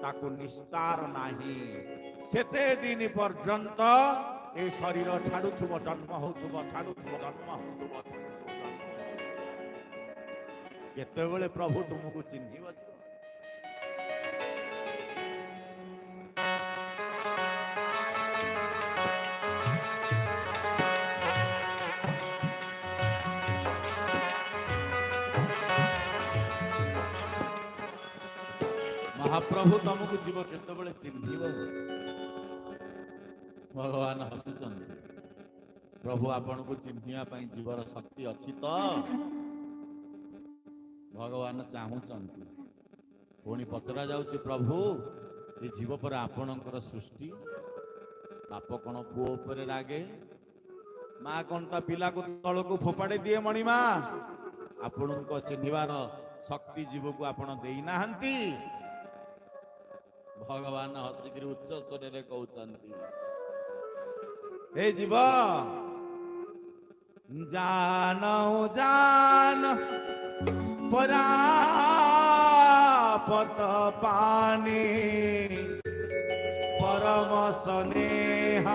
তাকু নিস্তার নাহি। সেতে দিন পর্যন্ত এই শরীর ছাড়ুথুব, জন্ম হউথুব, ছাড়ুথুব, জন্ম হউথুব। কেতেবেলে প্রভু তুমকু চিহ্নিব? ମହାପ୍ରଭୁ ତମକୁ ଯିବ କେତେବେଳେ ଚିହ୍ନିବ? ଭଗବାନ ହସୁଛନ୍ତି। ପ୍ରଭୁ ଆପଣଙ୍କୁ ଚିହ୍ନିବା ପାଇଁ ଜୀବର ଶକ୍ତି ଅଛି ତ? ଭଗବାନ ଚାହୁଁଛନ୍ତି। ପୁଣି ପଚରା ଯାଉଛି, ପ୍ରଭୁ ଏ ଜୀବ ପରେ ଆପଣଙ୍କର ସୃଷ୍ଟି। ବାପ କଣ ପୁଅ ଉପରେ ରାଗେ? ମା କଣ ତା ପିଲାକୁ ତଳକୁ ଫୋପାଡ଼ି ଦିଏ? ମଣିମା, ଆପଣଙ୍କ ଚିହ୍ନିବାର ଶକ୍ତି ଜୀବକୁ ଆପଣ ଦେଇନାହାନ୍ତି। ଭଗବାନ ହସିକିରି ଉଚ୍ଚ ସ୍ୱରରେ କହୁଛନ୍ତି, ହେ ଜୀବ, ଜାନ ଜାନ ପରାପତ ପାନି ପରମ ସ୍ନେହ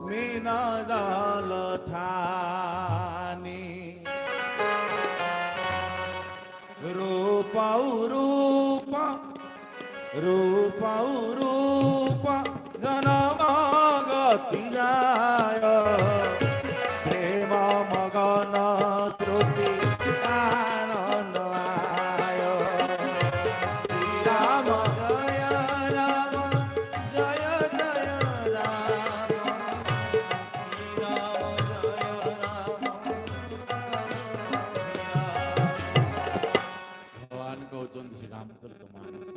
ମୀନ ଦଲ ଠାନି। रूप रूप रूप जन्म गति जाय प्रेम मगन श्रुति आनंद आय श्री राम जय राम जय जय राम श्री राम जय राम। भगवान कहते श्री रामचरितमानस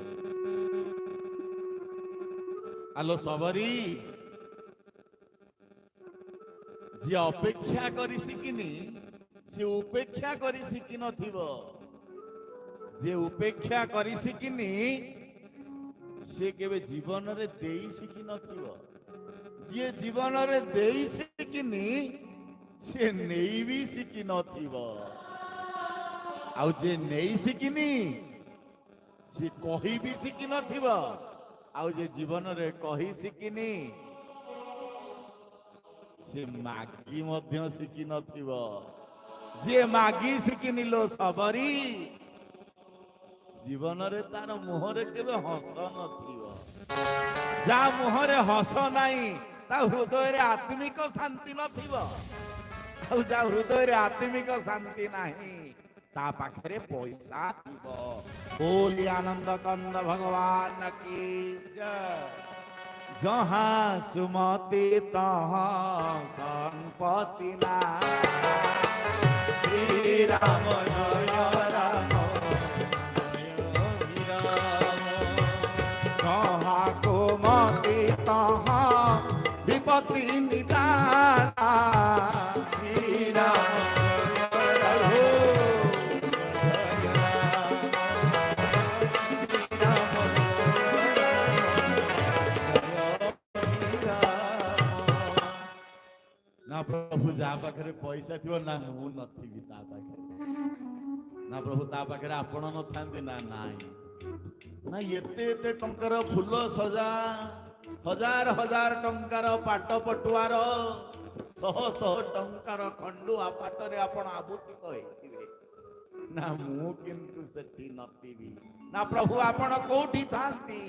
आलो सबरी जी अपेक्षा करी शिखिनी से उपेक्षा करी शिखि नथिबो जे उपेक्षा करी शिखिनी से केबे जीवन रे देई शिखि नथिबो जे जीवन रे देई शिखिनी से नेई भी शिखि नथिबो आउ जे नेई शिखिनी से कही भी शिखि नथिबो आउ जे जीवन रे कही शिखिनी से मागी मध्य शिखि नथिबो जे मागी शिखिनी लो सबरी जीवन रे तार मुहरे केबे हस नथिबो जा मुहरे हस नाही ता हृदय रे आत्मिक शांति नथिबो आउ जा हृदय रे आत्मिक शांति नाही ता पाखरे पैसा थिबो। बोली आनंद कंद भगवान की जय। जहाँ सुमति तहाँ संपत्ति ना श्री राम जय राम जय राम। जहाँ कुमति तहाँ विपत्ति निदाना श्री राम ना प्रभु जा पाखरे पैसा थिबो ना मु नथिबी ता पाखरे ना प्रभु ता पाखरे आपण नथांती ना नाही ना एते एते टंकार फूल सजा हजार हजार टंकार पाट पटुआर शह शह टंकार खंडुआ पाटरे आपण आभूषित होइथिबे ना मु किंतु सेठी नथिबी ना प्रभु आपण कोठी थांती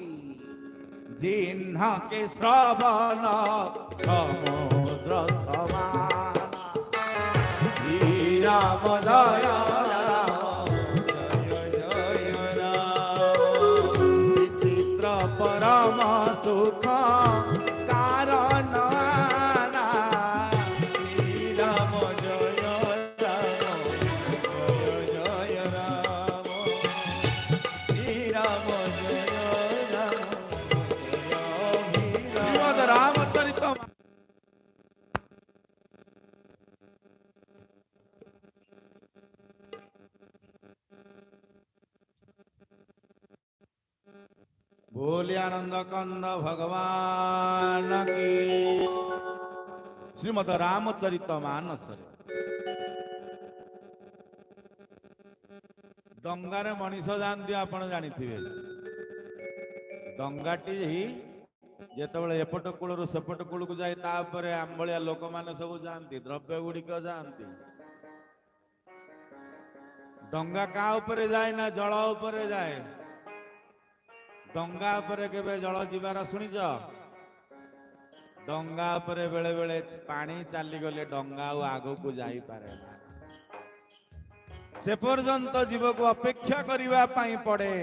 जिन्ह के श्रवण समुद्र समान श्री राम जय राम जय जय राम। विचित्र परम सुख कारण श्री राम जय राम जय जय राम श्री राम जय राम। रामचरित बोले आनंद कंद भगवान की श्रीमद रामचरित मानस डंगारे मनीष जानती आपण जानिथिबे डंगाटी जेतेबेले एपट कूलरू सेपट कूल को जाए तापरे आंबलिया लोक माने सब जानती द्रव्य गुड़िक जानती डंगा का ऊपर जाए ना जल ऊपर जाए डंगा ऊपर केबे जल जीवार सुनिच डंगा ऊपर बेले बेले पानी चली गले डंगा आगो को जाई पारे ना से पर्यंत जीव को अपेक्षा करबा पई पड़े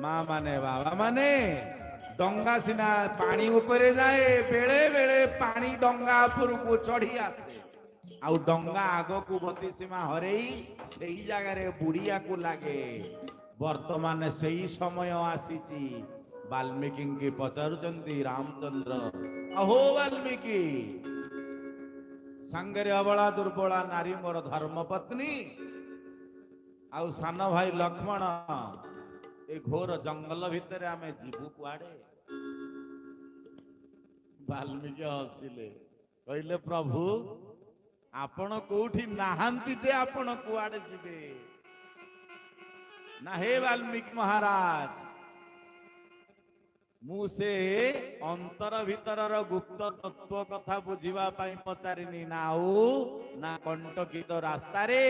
मां माने बाबा माने डंगा सिना पानी ऊपर जाए बेले बेले पानी डंगा ऊपर को चढ़ी आसे आउ डंगा आगो को गति सीमा हरेई सेई जगह रे बुढ़िया को लागे वर्तमान सेई समय आसीची वाल्मीकि के पचारुचंदी रामचंद्र अहो वाल्मीकि संगरे अबला दुर्बला नारी मोर धर्म पत्नी आउ सान भाई लक्ष्मण ए घोर जंगल भितर आमे जीवु कुआडे वाल्मीकि हसिले कहले प्रभु आपण कोठी नाहांती जे आपण कुआडे जिबे ना हे वाल्मीकि महाराज मुसे अंतर भीतर गुप्त तत्व कथा बुझीबा पई पचारिनी नाउ ना कंटकित रास्ता रे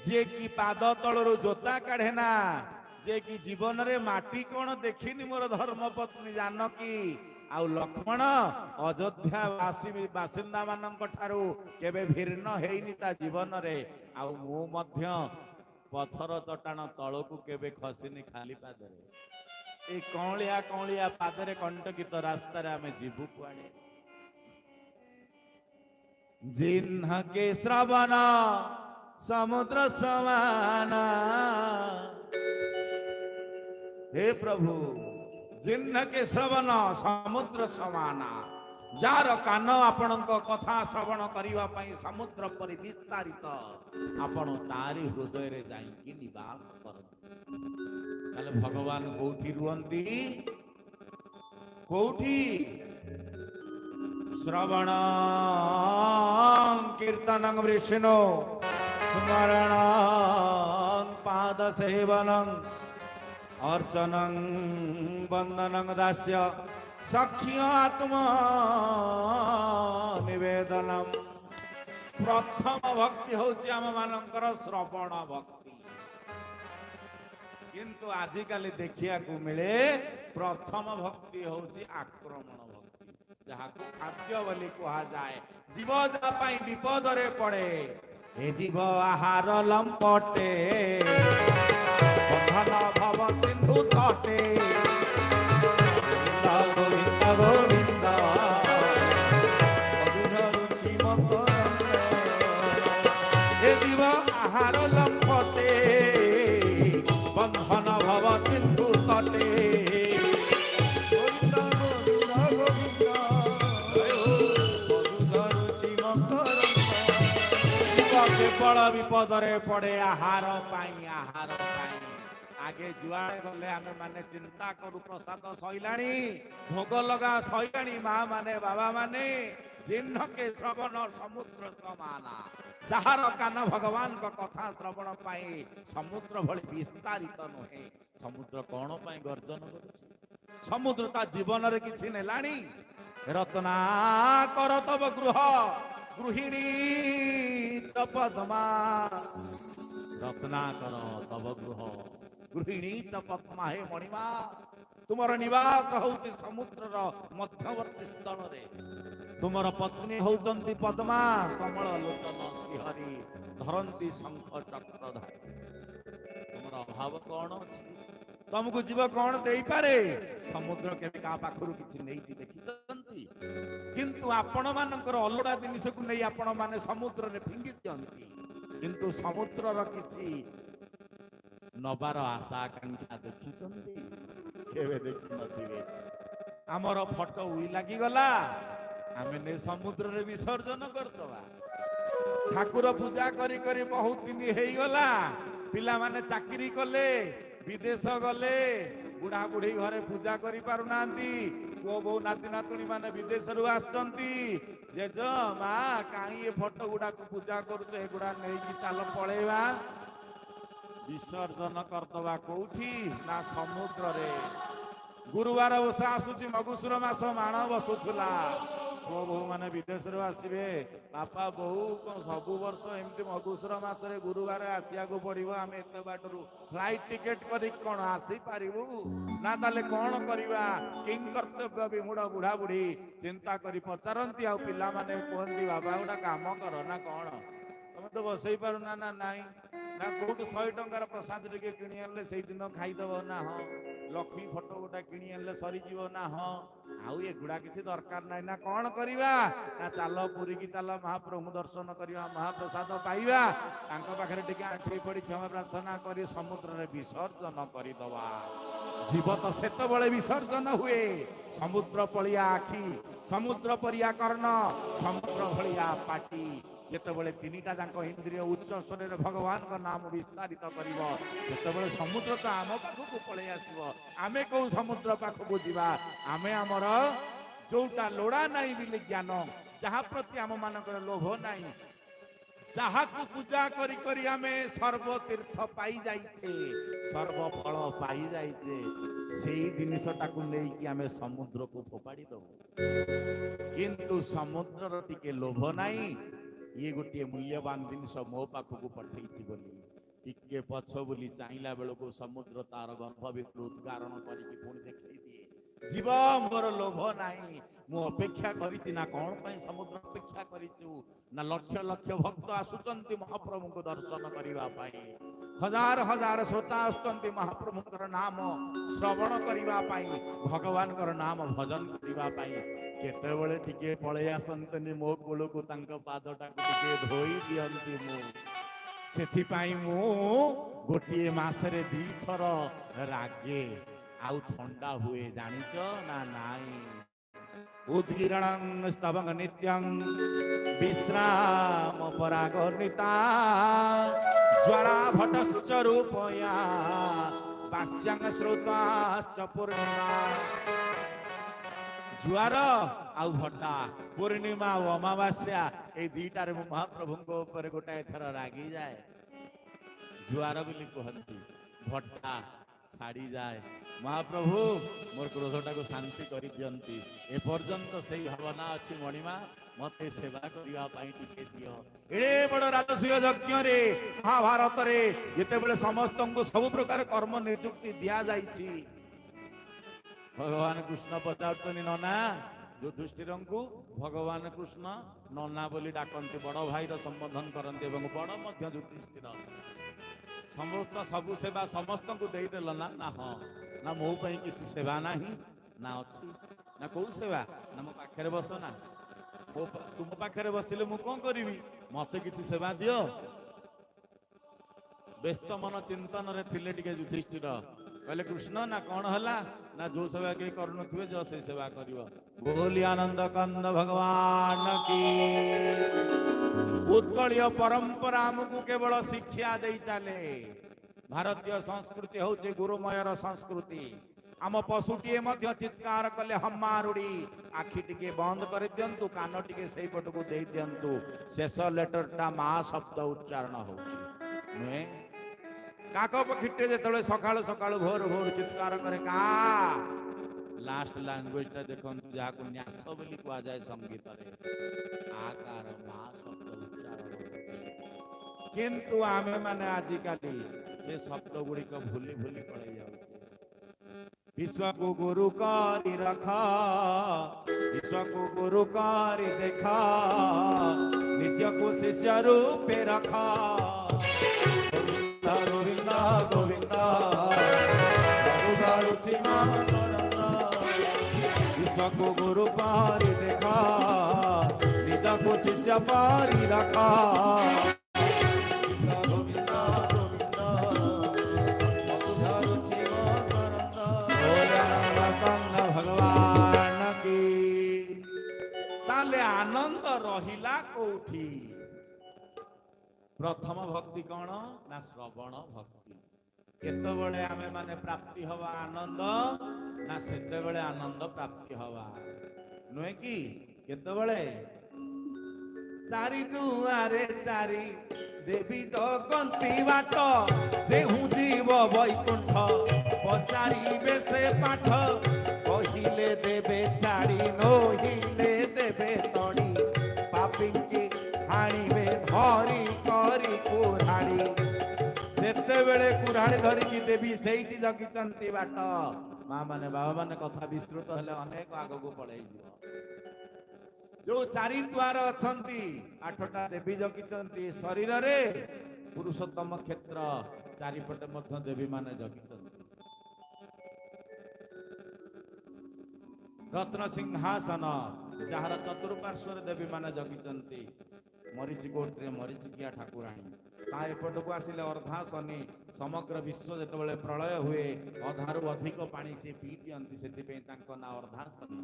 जे की पाद तळरू जोता काढे ना जे कि जीवन रे माटी कौन देखिनी मोर धर्मपत्नी जानकी आउ लक्ष्मण अयोध्या बासिंदा मानक ठारू केबे भिन्न हेइनी ता जीवन रे आउ मु मध्य पथर चटाण तळकू केबे खसिनी खाली पादरे ए कौलिया पादरे कंटकित रास्ता रे आमे जीवु कुआडे जिन्ह के श्रवण समुद्र समान हे प्रभु जिन्ह के श्रवण समुद्र समान जार कान आपण कथा श्रवण करिवा पई समुद्र परि विस्तारित आपण तारी हृदय रे जाई कि निवास करत ताले भगवान कोठी रुहंती कोठी श्रवण कीर्तन विष्णु स्मरण पाद सेवन अर्चन वंदन दास्य सख्य आत्मा निवेदन प्रथम भक्ति होची आम मानकर श्रवण भक्ति किंतु आजिकाली देखिया को मिले प्रथम भक्ति होची आक्रमण भक्ति जहाँ को खाद्य बोली कहा जाए जीव जापाई विपद रे पड़े हे जीव आहार लंपटे बंधन भव सिंधु तटे गोविंद गोविंद मधुर रुचि मकरंद हे जीव आहार लंपटे बंधन भव सिंधु तटे केवल विपद रे पड़े आहार पाई आगे जुआड़े गले आमे माने चिंता करू प्रसाद सैलाणी भोग लगा सैलाणी माँ माने बाबा माने जिन्ह के श्रवण समुद्र समाना जहार कान भगवान का कथा श्रवण पाई समुद्र भली विस्तारित नुहे समुद्र कौन पाई गर्जन करुछि समुद्र ता जीवन रे किछि नेलाणी रत्ना कर तब गृह गृहिणी तपदमा रत्नाकर तब गृह गृहिणी तपदमा हे मणिमा तुमर निवास होउछि समुद्रर मध्यवर्ती स्थल रे तुमर पत्नी होउचंती पद्मा कमल लोचन श्रीहरि धरंती शंख चक्रधारी तुमर अभाव कौन अछि तुमको जीव कौन देई पारे समुद्र केबे का पाखरु किछि नेइछि देखिचंती किंतु आपण मानकर अलोड़ा जिनिस को नहीं आपण माने समुद्र रे फिंगी दियंती किंतु समुद्र र किछि नबार आशा आकांक्षा देखिचंती केबे देखि नथिबे हमर फोटो उई लागि गला आमे ने समुद्र रे विसर्जन करतबा ठाकुर पूजा करी करी बहुत दिन हेई गला पिला माने चाकरी कले विदेश गले बुढ़ा बुढ़ी घरे पूजा करी पारु नांती पुओ बो नाती नातुणी माने विदेश रु आछंती जेज मां काई ए फोटो गुडा को पूजा करू ए गुडा नै कि चाल पळेवा विसर्जन करतबा कोठी ना समुद्र रे गुरुवार ओसा आसुची मगुसुर मास माण बसुथुला पुओ बो माने विदेश रु आसीबे बापा बहु कोन सब वर्ष एमती मगुसुर मास रे गुरुवार आसिया को पड़िबो आमे एते बाटरू फ्लाइट टिकेट करी कोन आसी पारिबू ना ताले कोन करिवा किंग कर्तव्य विमूढ़ बुढ़ा बुढ़ी चिंता करी पचारंती आ पिला माने कहंती बाबा उडा काम कर ना कोन तमे तो बसई पारु ना ना नाही ना कोट 100 टंकार प्रसाद टिके किनि आनले सेई दिन खाई दबो ना हो लक्ष्मी फोटो गोटा किनि आनले सरी जीवो ना हो आउ ए गुडा किछि दरकार नाही ना कोन करिवा ना चालो पुरी की चालो महाप्रभु दर्शन करिवा महाप्रसाद पाइबा तांको पाखरे टिके आंठी पड़ी क्षमा प्रार्थना करी समुद्र रे विसर्जन करि दवा जीव तो सेत बळे विसर्जन हुए समुद्र पलिया आखी समुद्र परिया कर्ण समुद्र भलिया पाटी जेतेबेले तीनिटा जांको इंद्रिय उच्च स्वर भगवान का नाम विस्तारित करिवो जेतेबेले समुद्र तो आम पाखकु पळे आसीबो आमे को समुद्र पाखकु जीवा आमे हमर जोटा लोड़ा नाही बिले ज्ञान जहा प्रति आम मानकर लोभ नाही जहा को पूजा करी करी आमे सर्व तीर्थ पाई जाइछे सर्व फल पाई जाइछे सेई जिनिसटा को नै कि आमे समुद्र को फोपाड़ी दो किंतु समुद्र टिके लोभ नाही ये गोटे मूल्यवान जिनिस मो पाखक पठेछि बोली ଟିକେ ପଛ ବୁଲି ଚାହିଁଲା ବେଳକୁ ସମୁଦ୍ର ତାର ଗର୍ଭ ଭିତରୁ ଉଦ୍ଗାରଣ କରିକି ପୁଣି ଦେଖେଇ ଦିଏ, ଯିବ ମୋର ଲୋଭ ନାହିଁ, ମୁଁ ଅପେକ୍ଷା କରିଛି। ନା କଣ ପାଇଁ ସମୁଦ୍ର ଅପେକ୍ଷା କରିଛୁ? ନା ଲକ୍ଷ ଲକ୍ଷ ଭକ୍ତ ଆସୁଛନ୍ତି ମହାପ୍ରଭୁଙ୍କୁ ଦର୍ଶନ କରିବା ପାଇଁ, ହଜାର ହଜାର ଶ୍ରୋତା ଆସୁଛନ୍ତି ମହାପ୍ରଭୁଙ୍କର ନାମ ଶ୍ରବଣ କରିବା ପାଇଁ, ଭଗବାନଙ୍କର ନାମ ଭଜନ କରିବା ପାଇଁ। କେତେବେଳେ ଟିକେ ପଳେଇ ଆସନ୍ତନି ମୋ କୂଳକୁ, ତାଙ୍କ ପାଦଟାକୁ ଟିକେ ଧୋଇ ଦିଅନ୍ତି ମୁଁ। ସେଥିପାଇଁ ମୁଁ ଗୋଟିଏ ମାସରେ 2 ଥର ରାଗେ, ଆଉ ଥଣ୍ଡା ହୁଏ ଜାଣିଛ ନା ନାଇଁ? ଉଦ୍ଗୀରଣଂ ସ୍ତବଂ ନିତ୍ୟଂ ବିଶ୍ରାମ ପରାଗନିତା ଜ୍ୱରା ଭଟଶ୍ଚ ରୂପୟା ବାସ୍ୟାଂ ଶ୍ରୁତାଶ୍ଚ ପୂର୍ଣ୍ଣିମା। ଜୁଆର ଆଉ ଭଟ୍ଟା, ପୂର୍ଣ୍ଣିମା ଆଉ ଅମାବାସ୍ୟା, ଏଇ ଦିଟାରେ ମୁଁ ମହାପ୍ରଭୁଙ୍କ ଉପରେ ଗୋଟାଏ ଥର ରାଗିଯାଏ। ଜୁଆର ବୋଲି କୁହନ୍ତି, ଭଟ୍ଟା ଛାଡ଼ିଯାଏ। ମହାପ୍ରଭୁ ମୋର କ୍ରୋଧଟାକୁ ଶାନ୍ତି କରିଦିଅନ୍ତି। ଏପର୍ଯ୍ୟନ୍ତ ସେଇ ଭାବନା ଅଛି ମଣିମା, ମତେ ସେବା କରିବା ପାଇଁ ଟିକେ ଦିଅ। ଏଡ଼େ ବଡ଼ ରାଜସୂୟ ଯଜ୍ଞରେ ମହାଭାରତରେ ଯେତେବେଳେ ସମସ୍ତଙ୍କୁ ସବୁ ପ୍ରକାର କର୍ମ ନିଯୁକ୍ତି ଦିଆଯାଇଛି, ଭଗବାନ କୃଷ୍ଣ ପଚାରୁଛନ୍ତି, ନନା ଯୁଧିଷ୍ଠିରଙ୍କୁ ଭଗବାନ କୃଷ୍ଣ ନନା ବୋଲି ଡାକନ୍ତି, ବଡ଼ ଭାଇର ସମ୍ବୋଧନ କରନ୍ତି ଏବଂ ବଡ଼ ମଧ୍ୟ ଯୁଧିଷ୍ଠିର। ସମସ୍ତ ସବୁ ସେବା ସମସ୍ତଙ୍କୁ ଦେଇଦେଲ ନା? ନା ହଁ। ନା ମୋ ପାଇଁ କିଛି ସେବା ନାହିଁ? ନା ଅଛି। ନା କୋଉ ସେବା? ନା ମୋ ପାଖରେ ବସ ନା, ତୁମ ପାଖରେ ବସିଲେ ମୁଁ କଣ କରିବି? ମତେ କିଛି ସେବା ଦିଅ। ବ୍ୟସ୍ତ ମନ ଚିନ୍ତନରେ ଥିଲେ ଟିକେ ଯୁଧିଷ୍ଠିର କହିଲେ, କୃଷ୍ଣ ନା କଣ ହେଲା? ନା ଯୋଉ ସେବା କେହି କରୁନଥିବେ ଯ ସେଇ ସେବା କରିବ। ବୋଲି ଆନନ୍ଦ କନ୍ଦ ଭଗବାନ କି। ଉତ୍କଳୀୟ ପରମ୍ପରା ଆମକୁ କେବଳ ଶିକ୍ଷା ଦେଇ ଚାଲେ। ଭାରତୀୟ ସଂସ୍କୃତି ହଉଛି ଗୁରୁମୟର ସଂସ୍କୃତି। ଆମ ପଶୁଟିଏ ମଧ୍ୟ ଚିତ୍କାର କଲେ ହମାରୁଡ଼ି, ଆଖି ଟିକେ ବନ୍ଦ କରିଦିଅନ୍ତୁ, କାନ ଟିକେ ସେଇପଟକୁ ଦେଇ ଦିଅନ୍ତୁ, ଶେଷ ଲେଟରଟା ମା ଶବ୍ଦ ଉଚ୍ଚାରଣ ହଉଛି ନୁହେଁ? କାକ ପକ୍ଷୀଟେ ଯେତେବେଳେ ସକାଳୁ ସକାଳୁ ଭୋର ଭୋର ଚିତ୍କାର କରେ କା, ଲାଷ୍ଟ ଲାଙ୍ଗୁଏଜଟା ଦେଖନ୍ତୁ, ଯାହାକୁ ନ୍ୟାସ ବୋଲି କୁହାଯାଏ ସଙ୍ଗୀତରେ, ଆକାର ମା ଶବ୍ଦ ଉଚ୍ଚାରଣ। କିନ୍ତୁ ଆମେ ମାନେ ଆଜିକାଲି ସେ ଶବ୍ଦ ଗୁଡ଼ିକ ଭୁଲି ଭୁଲି ପଳେଇ ଯାଉଛେ। ବିଶ୍ୱକୁ ଗୁରୁ କରି ରଖ, ବିଶ୍ୱକୁ ଗୁରୁ କରି ଦେଖ, ନିଜକୁ ଶିଷ୍ୟ ରୂପେ ରଖ। ଗୋବିନ୍ଦ ଗୋବିନ୍ଦ ବିଶ୍ୱକୁ ଗୁରୁ କରି ଦେଖ, ନିଜକୁ ଶିଷ୍ୟ କରି ରଖ। ଭଗବାନ କି। ତାହେଲେ ଆନନ୍ଦ ରହିଲା କୋଉଠି? ପ୍ରଥମ ଭକ୍ତି କଣ? ନା ଶ୍ରବଣ ଭକ୍ତି। କେତେବେଳେ ଆମେ ମାନେ ପ୍ରାପ୍ତି ହବା ଆନନ୍ଦ? ନା ସେତେବେଳେ ଆନନ୍ଦ ପ୍ରାପ୍ତି ହବା, ନୁହେଁ କି? କେତେବେଳେ? ଚାରି ଦୁଆରେ ଚାରି ଦେବୀ ଜଗନ୍ତି ବାଟ, ଯେହୁ ଜୀବ ବୈକୁଣ୍ଠ ପଚାରିବେ ସେ ପାଠ, କହିଲେ ଦେବେ ଛାଡ଼ି ନୋହିଲେ ଦେବେ ତଡ଼ି, ପାପିଙ୍କି ହାଣିବେ ଧରି କରି କୁରାଡ଼ି। ସେତେବେଳେ କୁରାଡ଼ି ଧରିକି ଦେବୀ ସେଇଠି ଜଗିଛନ୍ତି ବାଟ। ମା ମାନେ ବାବା ମାନେ କଥା ବିସ୍ତୃତ ହେଲେ ଅନେକ ଆଗକୁ ପଳେଇଯିବ। ଯୋଉ ଚାରି ଦ୍ୱାର ଅଛନ୍ତି, 8ଟା ଦେବୀ ଜଗିଛନ୍ତି ଶରୀରରେ, ପୁରୁଷୋତ୍ତମ କ୍ଷେତ୍ର ଚାରିପଟେ ମଧ୍ୟ ଦେବୀ ମାନେ ଜଗିଛନ୍ତି। ରତ୍ନ ସିଂହାସନ ଯାହାର ଚତୁଃପାର୍ଶ୍ୱରେ ଦେବୀ ମାନେ ଜଗିଛନ୍ତି, ମରିଚି କୋଟରେ ମରିଚିକିଆ ଠାକୁରାଣୀ। ତା ଏପଟକୁ ଆସିଲେ ଅର୍ଦ୍ଧାଶନୀ, ସମଗ୍ର ବିଶ୍ୱ ଯେତେବେଳେ ପ୍ରଳୟ ହୁଏ ଅଧାରୁ ଅଧିକ ପାଣି ସେ ପିଇ ଦିଅନ୍ତି, ସେଥିପାଇଁ ତାଙ୍କ ନାଁ ଅର୍ଦ୍ଧାଶନୀ।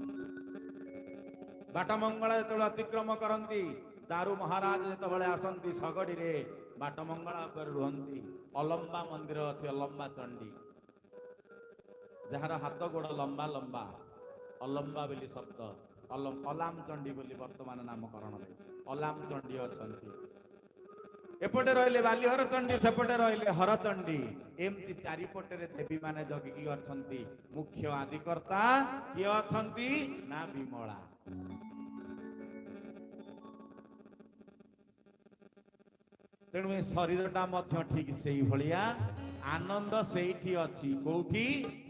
ବାଟ ମଙ୍ଗଳା ଯେତେବେଳେ ଅତିକ୍ରମ କରନ୍ତି, ଦାରୁ ମହାରାଜ ଯେତେବେଳେ ଆସନ୍ତି ଶଗଡ଼ିରେ, ବାଟ ମଙ୍ଗଳା ଉପରେ ରୁହନ୍ତି। ଅଲମ୍ବା ମନ୍ଦିର ଅଛି, ଅଲମ୍ବା ଚଣ୍ଡୀ, ଯାହାର ହାତ ଗୋଡ଼ ଲମ୍ବା ଲମ୍ବା, ଅଲମ୍ବା ବୋଲି ଶବ୍ଦ। ଅଲାମ ଚଣ୍ଡୀ ବୋଲି ବର୍ତ୍ତମାନ ନାମକରଣରେ ଅଲାମ ଚଣ୍ଡୀ ଅଛନ୍ତି। ଏପଟେ ରହିଲେ ବାଲିହର ଚଣ୍ଡୀ, ସେପଟେ ରହିଲେ ହରଚଣ୍ଡୀ। ଏମିତି ଚାରିପଟରେ ଦେବୀ ମାନେ ଜଗିକି ଅଛନ୍ତି। ମୁଖ୍ୟ ଆଦିକର୍ତ୍ତା କିଏ ଅଛନ୍ତି? ନା ବିମଳା। ତେଣୁ ଏ ଶରୀରଟା ମଧ୍ୟ ଠିକ ସେଇଭଳିଆ ଆନନ୍ଦ ସେଇଠି ଅଛି କୋଉଠି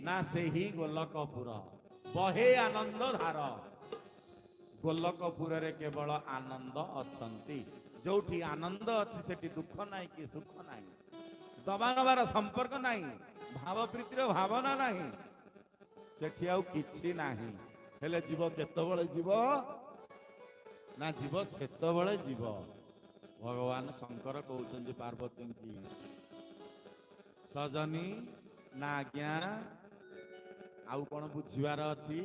ନା ସେହି ଗୋଲକପୁର ବହେ ଆନନ୍ଦ ଧାର ଗୋଲକପୁରରେ କେବଳ ଆନନ୍ଦ ଅଛନ୍ତି ଯୋଉଠି ଆନନ୍ଦ ଅଛି ସେଠି ଦୁଃଖ ନାହିଁ କି ସୁଖ ନାହିଁ ଦବା ନବାର ସମ୍ପର୍କ ନାହିଁ ଭାବ ପ୍ରୀତିର ଭାବନା ନାହିଁ ସେଠି ଆଉ କିଛି ନାହିଁ ହେଲେ ଯିବ କେତେବେଳେ ଯିବ ନା ଯିବ ସେତେବେଳେ ଯିବ ଭଗବାନ ଶଙ୍କର କହୁଛନ୍ତି ପାର୍ବତୀଙ୍କୁ ସଜନୀ ନା ଆଜ୍ଞା ଆଉ କଣ ବୁଝିବାର ଅଛି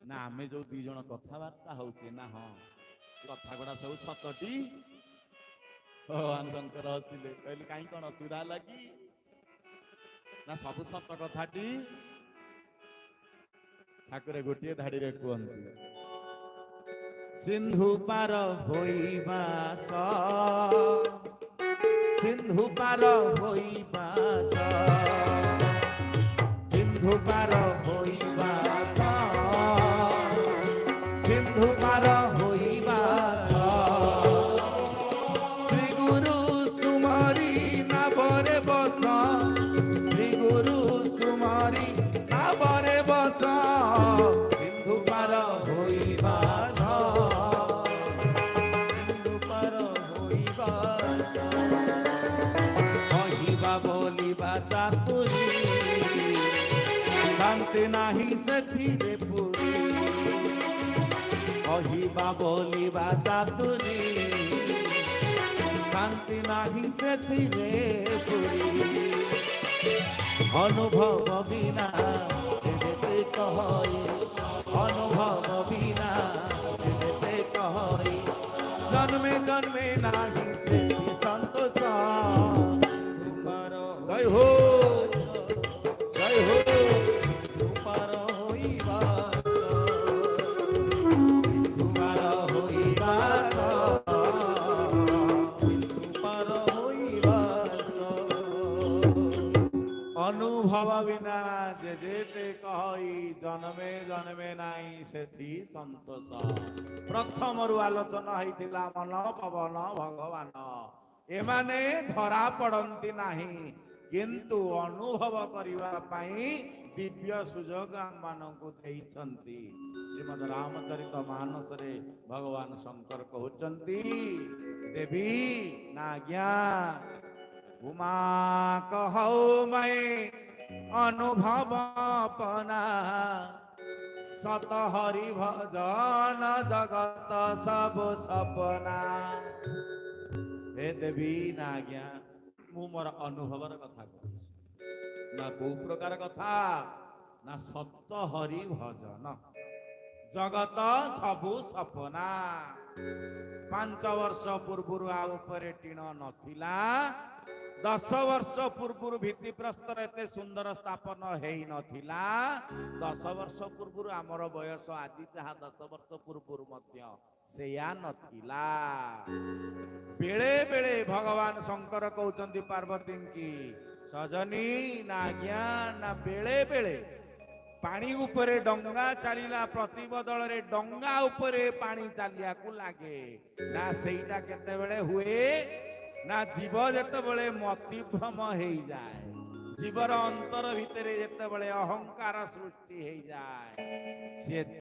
ନା ଆମେ ଯୋଉ ଦି ଜଣ କଥାବାର୍ତ୍ତା ହଉଛେ ନା ହଁ କଥା ଗୁଡା ସବୁ ସତଟି ଭଗବାନ ଶଙ୍କର ହସିଲେ କହିଲେ କାହିଁ କଣ ଅସୁବିଧା ହେଲା କି ନା ସବୁ ସତ କଥାଟି ଠାକୁରେ ଗୋଟିଏ ଧାଡିରେ କୁହନ୍ତି ସିନ୍ଧୁ ପାର ହୋଇବା ସିନ୍ଧୁ ପାର ହୋଇବା ସିନ୍ଧୁ ପାର ହୋଇବା ସିନ୍ଧୁ ପାର ହୋଇବା ଶ୍ରୀ ଗୁରୁ ସୁମରି ନାବରେ ବସ ଶ୍ରୀ ଗୁରୁ ସୁମରି ନାବରେ ବସ ସିନ୍ଧୁ ପାର ହୋଇବା ସିନ୍ଧୁ ପାର ହୋଇବା କହିବା ବୋଲିବା ଚାତୁରୀ ଶାନ୍ତି ନାହିଁ ସେଥିରେ ପୁରୀ କହିବା ବୋଲିବା ଚାତୁରୀ ଶାନ୍ତି ନାହିଁ ସେଥିରେ ପୁରୀ ଅନୁଭବ ବିନା କେବେ କହଇ ଅନୁଭବ ବିନା କେବେ କହଇ ଜନ୍ମେ ଜନ୍ମେ ନାହିଁ ସେଠି ସନ୍ତୋଷ ଜୟ ହୋ জয় হো পার হইবা পার হইবা পার হইবা অনুভব বিনা যে যেতে কই জন্মে জন্মে নাই সেথি সন্তোষ প্রথমরু আলোচনা হইতিলা মন পবন ভগবান এমানে ধরা পড়ন্তি ନାହିଁ কিন্তু অনুভব କରିବା ପାଇଁ ଦିବ୍ୟ ସୁଯୋଗ ଆମମାନଙ୍କୁ ଦେଇଛନ୍ତି ଶ୍ରୀମଦ୍ ରାମଚରିତ ମାନସରେ ଭଗବାନ ଶଙ୍କର କହୁଛନ୍ତି ଦେବୀ ନା ଆଜ୍ଞା ଉମା କହଉ ମೈ ଅନୁଭବ ପନା ସତ ହରି ଭଜନ ଜଗତ ସବୁ ସପନା हे देवी ना आज्ञा मु मोर अनुभवर कथा कहुछि ना को प्रकार कथा ना सत हरि भजन जगत सबु सपना 5 वर्ष पूर्व आ ऊपर टीण नथिला 10 वर्ष पूर्व भित्ति प्रस्तर एते सुंदर स्थापन हेई नथिला 10 वर्ष पूर्व आमर बयस आज जहा 10 वर्ष पूर्व मध्य सेया नथिला बेले बेले भगवान शंकर कहउचंदी पार्वती की सजनी ना आज्ञा ना बेले बेले पानी उपरे डंगा चलिला प्रति बदल रे डंगा उपरे पानी चलिया को लागे ना सेईटा केते बेले हुए ना जीव जेते बेले मतिभ्रम हेई जाए जीवर अंतर भितरे जेते बेले अहंकार सृष्टि हेई जाए से